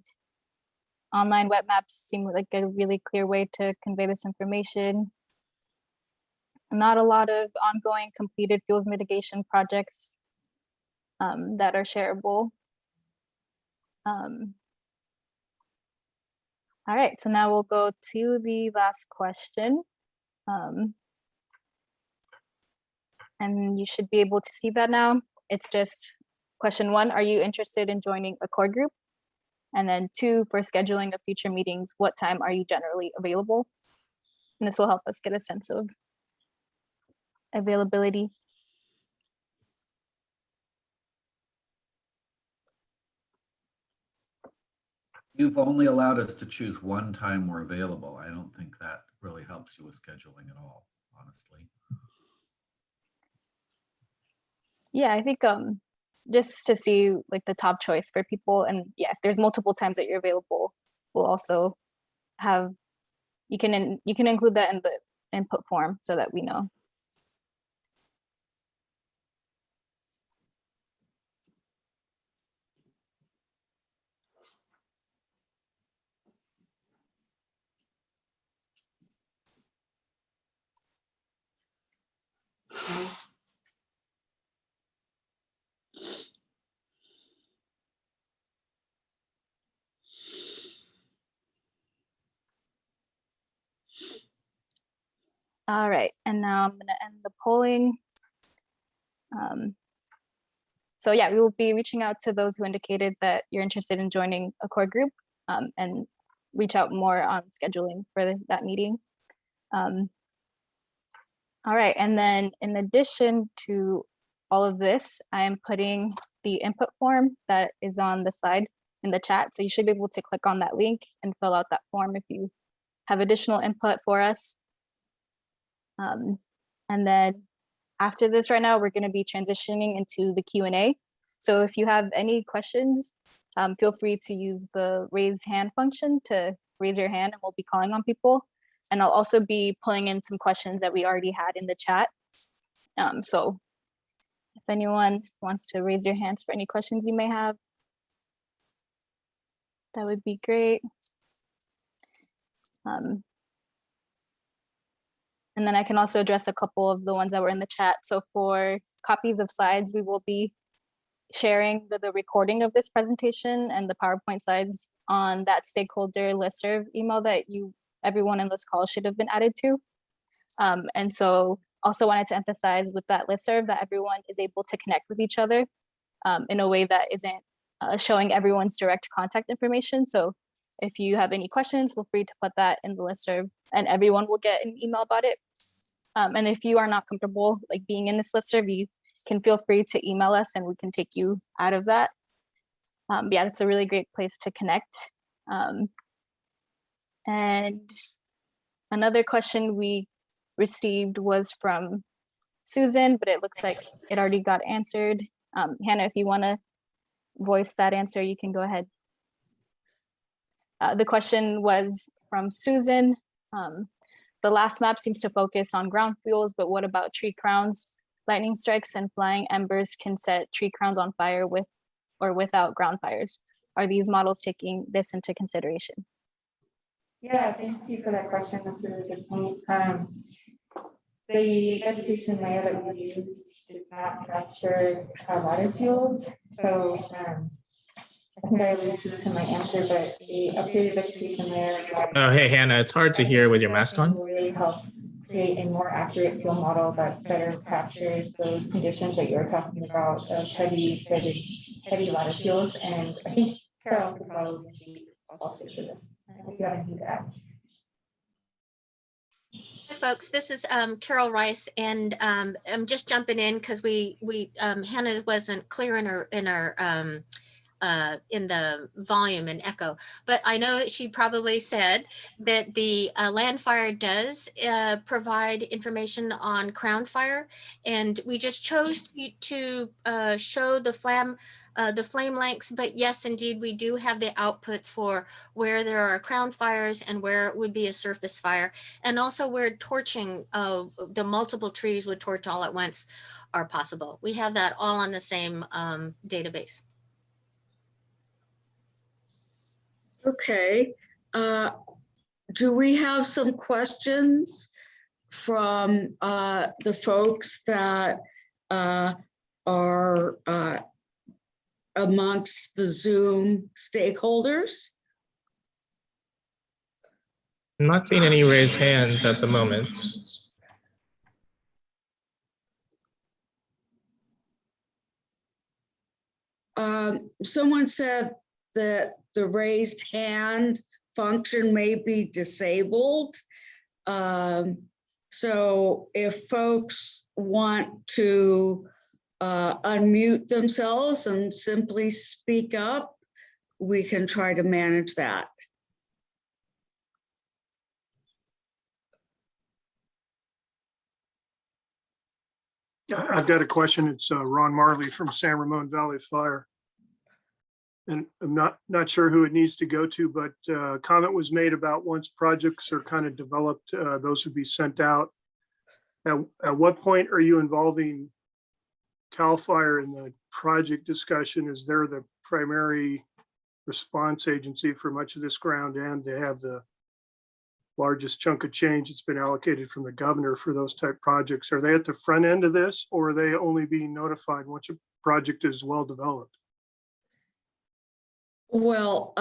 online wet maps seem like a really clear way to convey this information. Not a lot of ongoing completed fuels mitigation projects that are shareable. All right, so now we'll go to the last question. And you should be able to see that now. It's just question 1, are you interested in joining a core group? And then 2, for scheduling of future meetings, what time are you generally available? And this will help us get a sense of availability. You've only allowed us to choose one time we're available. I don't think that really helps you with scheduling at all, honestly. Yeah, I think just to see like the top choice for people, and yeah, if there's multiple times that you're available, we'll also have, you can include that in the input form so that we know. All right, and now I'm gonna end the polling. So yeah, we will be reaching out to those who indicated that you're interested in joining a core group, and reach out more on scheduling for that meeting. All right, and then in addition to all of this, I am putting the input form that is on the side in the chat. So you should be able to click on that link and fill out that form if you have additional input for us. And then after this right now, we're going to be transitioning into the Q&A. So if you have any questions, feel free to use the raise hand function to raise your hand, and we'll be calling on people. And I'll also be pulling in some questions that we already had in the chat. So if anyone wants to raise your hands for any questions you may have, that would be great. And then I can also address a couple of the ones that were in the chat. So for copies of slides, we will be sharing the recording of this presentation and the PowerPoint slides on that stakeholder listserv email that everyone in this call should have been added to. And so also wanted to emphasize with that listserv that everyone is able to connect with each other in a way that isn't showing everyone's direct contact information. So if you have any questions, feel free to put that in the listserv and everyone will get an email about it. And if you are not comfortable like being in this listserv, you can feel free to email us and we can take you out of that. Yeah, it's a really great place to connect. And another question we received was from Susan, but it looks like it already got answered. Hannah, if you want to voice that answer, you can go ahead. The question was from Susan. The last map seems to focus on ground fuels, but what about tree crowns? Lightning strikes and flying embers can set tree crowns on fire with or without ground fires. Are these models taking this into consideration? Yeah, thank you for that question. That's a really good point. The vegetation layer that we use does not capture water fuels. So I think I alluded to this in my answer, but the updated vegetation layer. Oh, hey, Hannah, it's hard to hear with your mask on. Will really help create a more accurate fuel model that better captures those conditions that you're talking about of heavy water fuels. And I think Carol could probably speak also to this. If you have anything to add. Hi, folks. This is Carol Rice, and I'm just jumping in because Hannah wasn't clear in the volume and echo, but I know that she probably said that the Landfire does provide information on crown fire, and we just chose to show the flame lengths. But yes, indeed, we do have the outputs for where there are crown fires and where it would be a surface fire, and also where torching the multiple trees would torch all at once are possible. We have that all on the same database. Okay. Do we have some questions from the folks that are amongst the Zoom stakeholders? I'm not seeing any raised hands at the moment. Someone said that the raised hand function may be disabled. So if folks want to unmute themselves and simply speak up, we can try to manage that. Yeah, I've got a question. It's Ron Marley from San Ramon Valley Fire. And I'm not sure who it needs to go to, but comment was made about once projects are kind of developed, those would be sent out. At what point are you involving CAL FIRE in the project discussion? Is there the primary response agency for much of this ground, and to have the largest chunk of change that's been allocated from the governor for those type projects? Are they at the front end of this, or are they only being notified once a project is well developed? Well,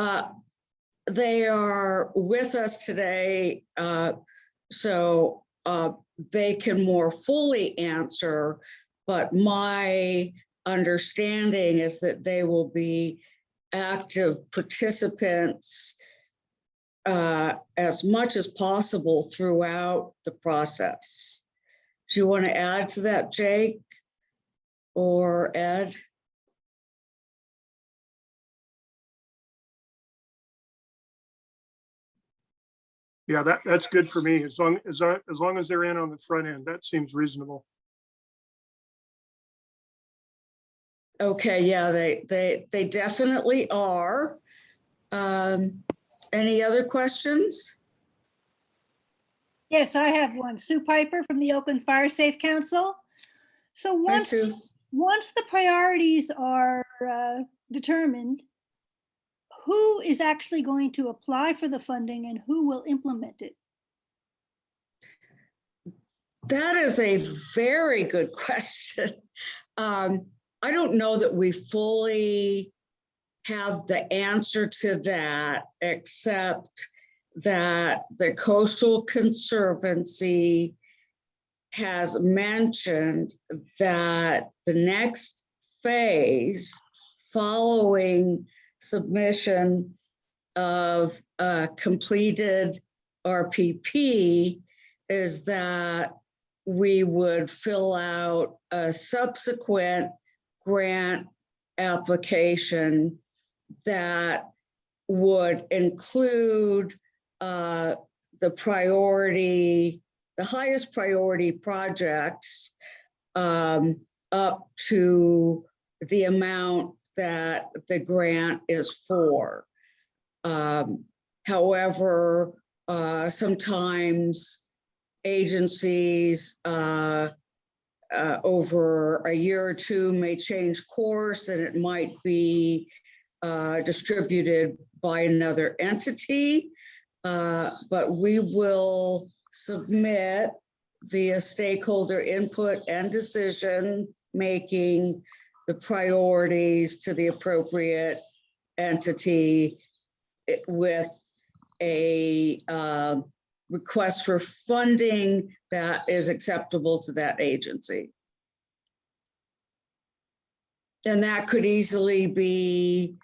they are with us today, so they can more fully answer, but my understanding is that they will be active participants as much as possible throughout the process. Do you want to add to that, Jake or Ed? Yeah, that's good for me. As long as they're in on the front end, that seems reasonable. Okay, yeah, they definitely are. Any other questions? Yes, I have one. Sue Piper from the Oakland Fire Safe Council. So once the priorities are determined, who is actually going to apply for the funding and who will implement it? That is a very good question. I don't know that we fully have the answer to that, except that the Coastal Conservancy has mentioned that the next phase following submission of a completed RPP is that we would fill out a subsequent grant application that would include the highest priority projects up to the amount that the grant is for. However, sometimes agencies over a year or two may change course, and it might be distributed by another entity. But we will submit via stakeholder input and decision making the priorities to the appropriate entity with a request for funding that is acceptable to that agency. And that could easily be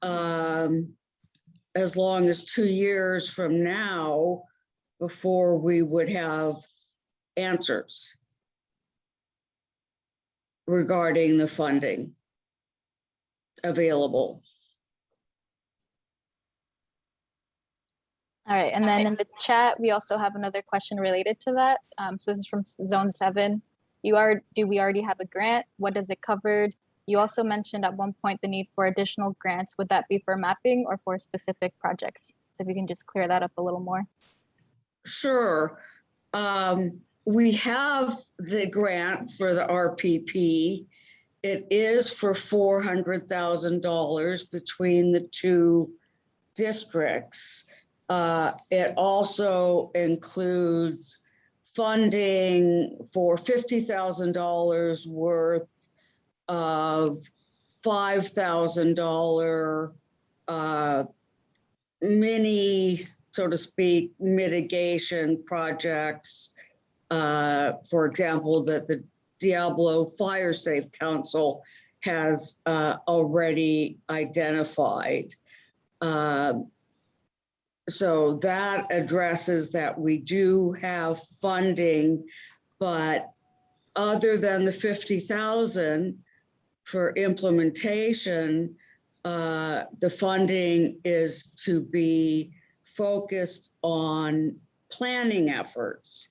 as long as 2 years from now before we would have answers regarding the funding available. All right, and then in the chat, we also have another question related to that. So this is from Zone 7. Do we already have a grant? What does it cover? You also mentioned at one point the need for additional grants. Would that be for mapping or for specific projects? So if you can just clear that up a little more. Sure. We have the grant for the RPP. It is for $400,000 between the two districts. It also includes funding for $50,000 worth of $5,000 mini so to speak, mitigation projects, for example, that the Diablo Fire Safe Council has already identified. So that addresses that we do have funding, but other than the 50,000 for implementation, the funding is to be focused on planning efforts.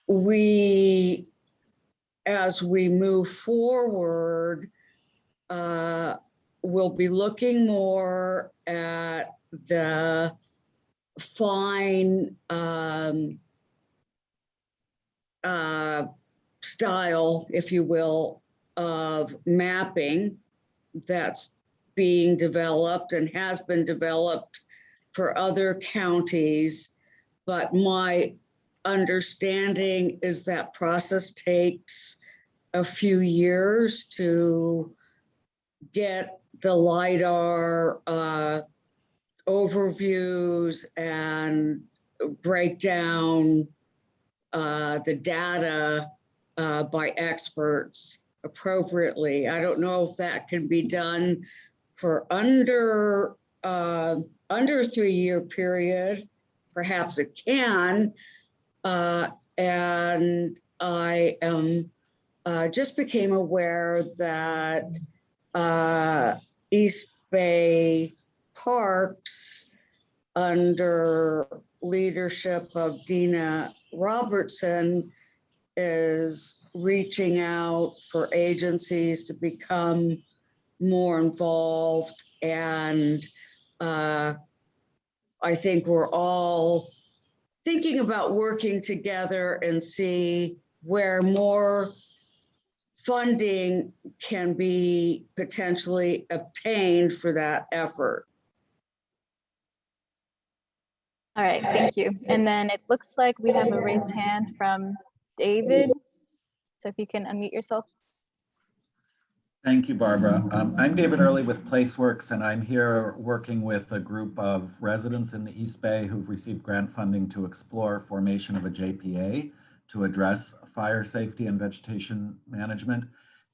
We, as we move forward, we'll be looking more at the fine style, if you will, of mapping that's being developed and has been developed for other counties. But my understanding is that process takes a few years to get the LiDAR overviews and break down the data by experts appropriately. I don't know if that can be done for under a 3-year period. Perhaps it can. And I am just became aware that East Bay Parks, under leadership of Dina Robertson, is reaching out for agencies to become more involved. And I think we're all thinking about working together and see where more funding can be potentially obtained for that effort. All right, thank you. And then it looks like we have a raised hand from David. So if you can unmute yourself. Thank you, Barbara. I'm David Early with PlaceWorks, and I'm here working with a group of residents in the East Bay who've received grant funding to explore formation of a JPA to address fire safety and vegetation management.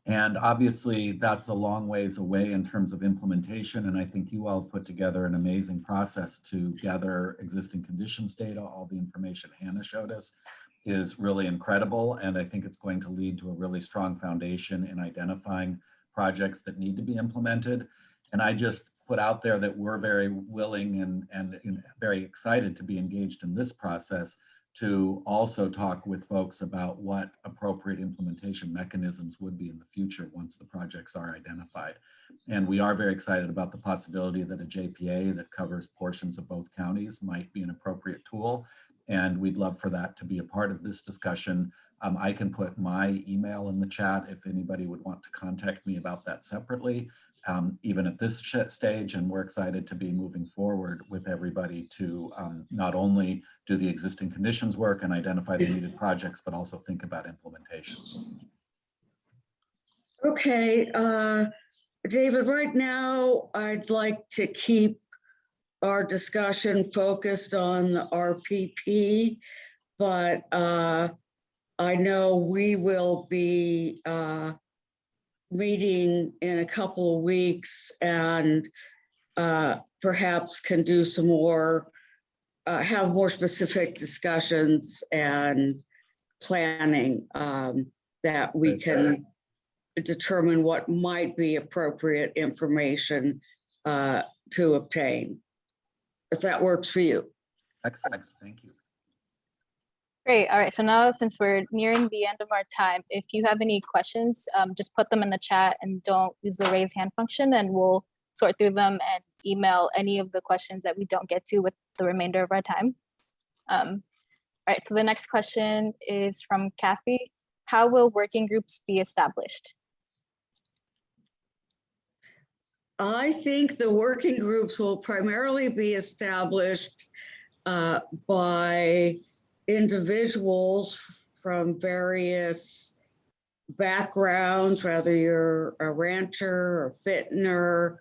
And obviously that's a long ways away in terms of implementation. And I think you all put together an amazing process to gather existing conditions data. All the information Hannah showed us is really incredible. And I think it's going to lead to a really strong foundation in identifying projects that need to be implemented. And I just put out there that we're very willing and very excited to be engaged in this process to also talk with folks about what appropriate implementation mechanisms would be in the future once the projects are identified. And we are very excited about the possibility that a JPA that covers portions of both counties might be an appropriate tool. And we'd love for that to be a part of this discussion. I can put my email in the chat if anybody would want to contact me about that separately, even at this stage. And we're excited to be moving forward with everybody to not only do the existing conditions work and identify the needed projects, but also think about implementation. Okay, David, right now I'd like to keep our discussion focused on the RPP, but I know we will be meeting in a couple of weeks and perhaps can do some more, have more specific discussions and planning that we can determine what might be appropriate information to obtain, if that works for you. Excellent, thank you. Great. All right. So now, since we're nearing the end of our time, if you have any questions, just put them in the chat and don't use the raise hand function, and we'll sort through them and email any of the questions that we don't get to with the remainder of our time. All right. So the next question is from Kathy. How will working groups be established? I think the working groups will primarily be established by individuals from various backgrounds, whether you're a rancher or fitner,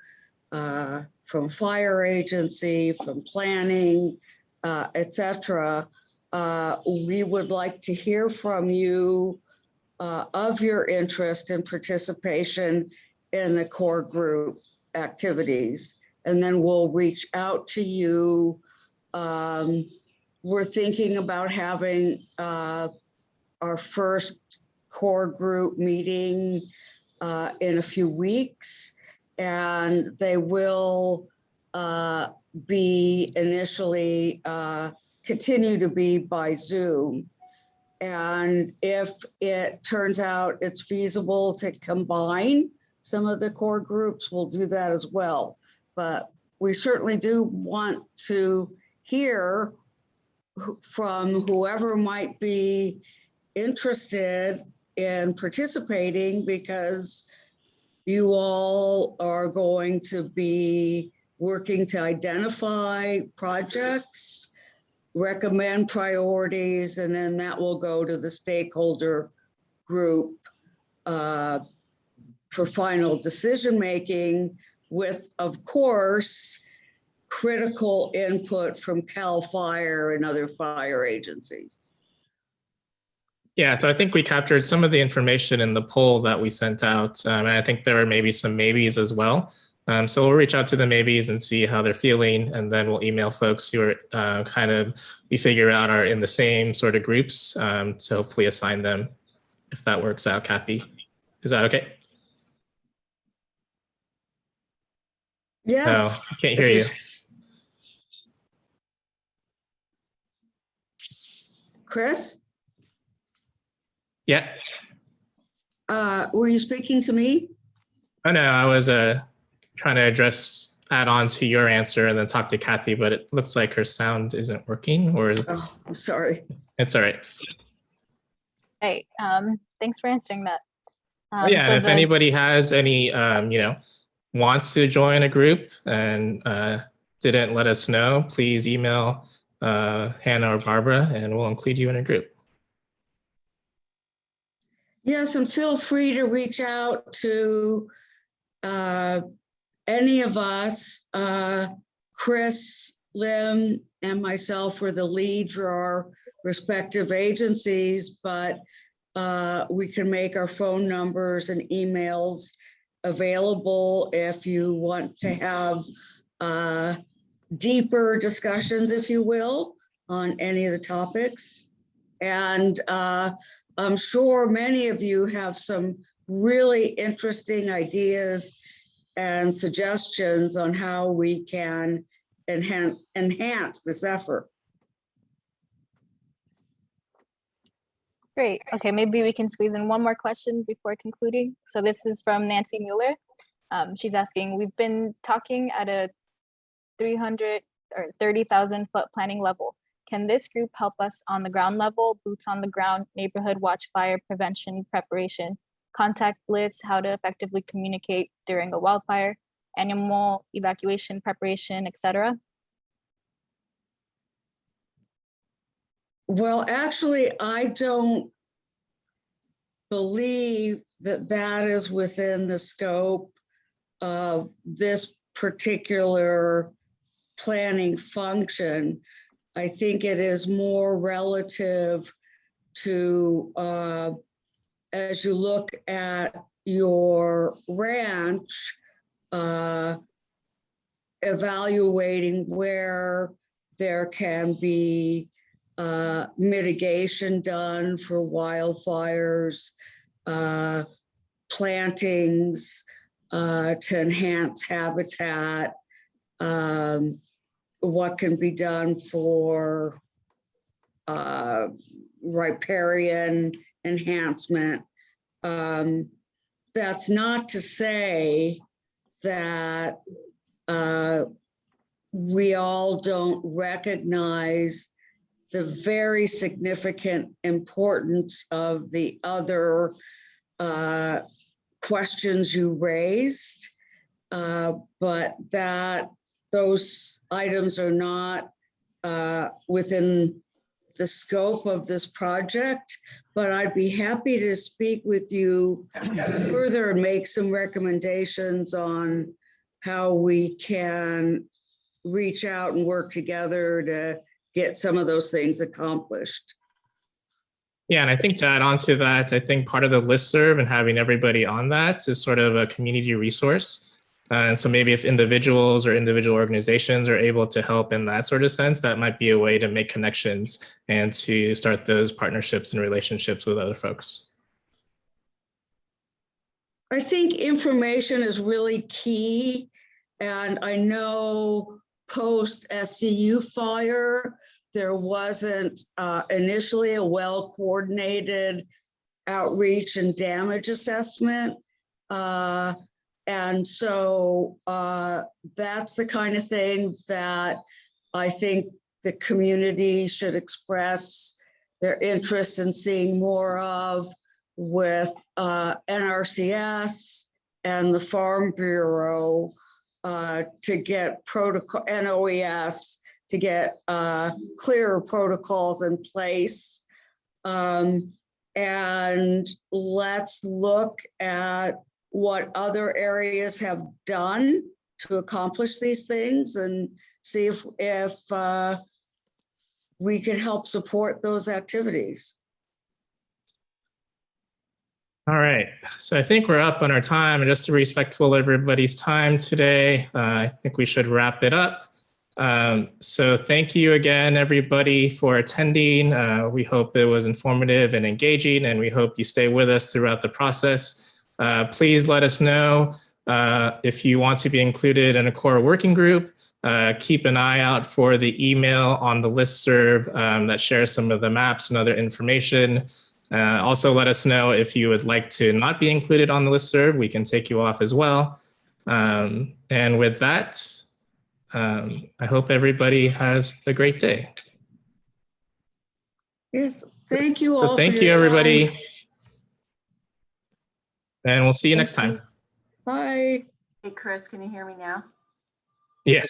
from fire agency, from planning, etc. We would like to hear from you of your interest and participation in the core group activities. And then we'll reach out to you. We're thinking about having our first core group meeting in a few weeks, and they will be initially continue to be by Zoom. And if it turns out it's feasible to combine some of the core groups, we'll do that as well. But we certainly do want to hear from whoever might be interested in participating, because you all are going to be working to identify projects, recommend priorities, and then that will go to the stakeholder group for final decision-making with, of course, critical input from CAL FIRE and other fire agencies. Yeah, so I think we captured some of the information in the poll that we sent out. And I think there are maybe some maybes as well. So we'll reach out to the maybes and see how they're feeling. And then we'll email folks who are we figure out are in the same sort of groups to hopefully assign them, if that works out, Kathy. Is that okay? Yes. No, I can't hear you. Chris? Yeah. Were you speaking to me? Oh, no, I was trying to add on to your answer and then talk to Kathy, but it looks like her sound isn't working, or Oh, I'm sorry. It's all right. Hey, thanks for answering that. Yeah, so if anybody has any, wants to join a group and didn't let us know, please email Hannah or Barbara and we'll include you in a group. Yes, and feel free to reach out to any of us. Chris, Lim, and myself were the lead for our respective agencies, but we can make our phone numbers and emails available if you want to have deeper discussions, if you will, on any of the topics. And I'm sure many of you have some really interesting ideas and suggestions on how we can enhance this effort. Great. Okay, maybe we can squeeze in one more question before concluding. So this is from Nancy Mueller. She's asking, we've been talking at a 300 or 30,000 foot planning level. Can this group help us on the ground level, boots on the ground, neighborhood watch fire prevention preparation, contact lists, how to effectively communicate during a wildfire, animal evacuation preparation, etc.? Well, actually, I don't believe that that is within the scope of this particular planning function. I think it is more relative to, as you look at your ranch, evaluating where there can be mitigation done for wildfires, plantings to enhance habitat, what can be done for riparian enhancement. That's not to say that we all don't recognize the very significant importance of the other questions you raised, but that those items are not within the scope of this project, but I'd be happy to speak with you further and make some recommendations on how we can reach out and work together to get some of those things accomplished. Yeah, and I think to add on to that, I think part of the listserv and having everybody on that is sort of a community resource. And so maybe if individuals or individual organizations are able to help in that sort of sense, that might be a way to make connections and to start those partnerships and relationships with other folks. I think information is really key. And I know post SCU fire, there wasn't initially a well-coordinated outreach and damage assessment. And so that's the kind of thing that I think the community should express their interest in seeing more of with NRCS and the Farm Bureau to get protocol, NOES, to get clearer protocols in place. And let's look at what other areas have done to accomplish these things and see if we can help support those activities. All right, so I think we're up on our time, and just to be respectful of everybody's time today, I think we should wrap it up. So thank you again, everybody, for attending. We hope it was informative and engaging, and we hope you stay with us throughout the process. Please let us know if you want to be included in a core working group. Keep an eye out for the email on the listserv that shares some of the maps and other information. Also, let us know if you would like to not be included on the listserv. We can take you off as well. And with that, I hope everybody has a great day. Yes, thank you all. So thank for you, your everybody. time. And we'll see you Thank next time. you. Bye. Hey, Chris, can you hear me now? Yeah.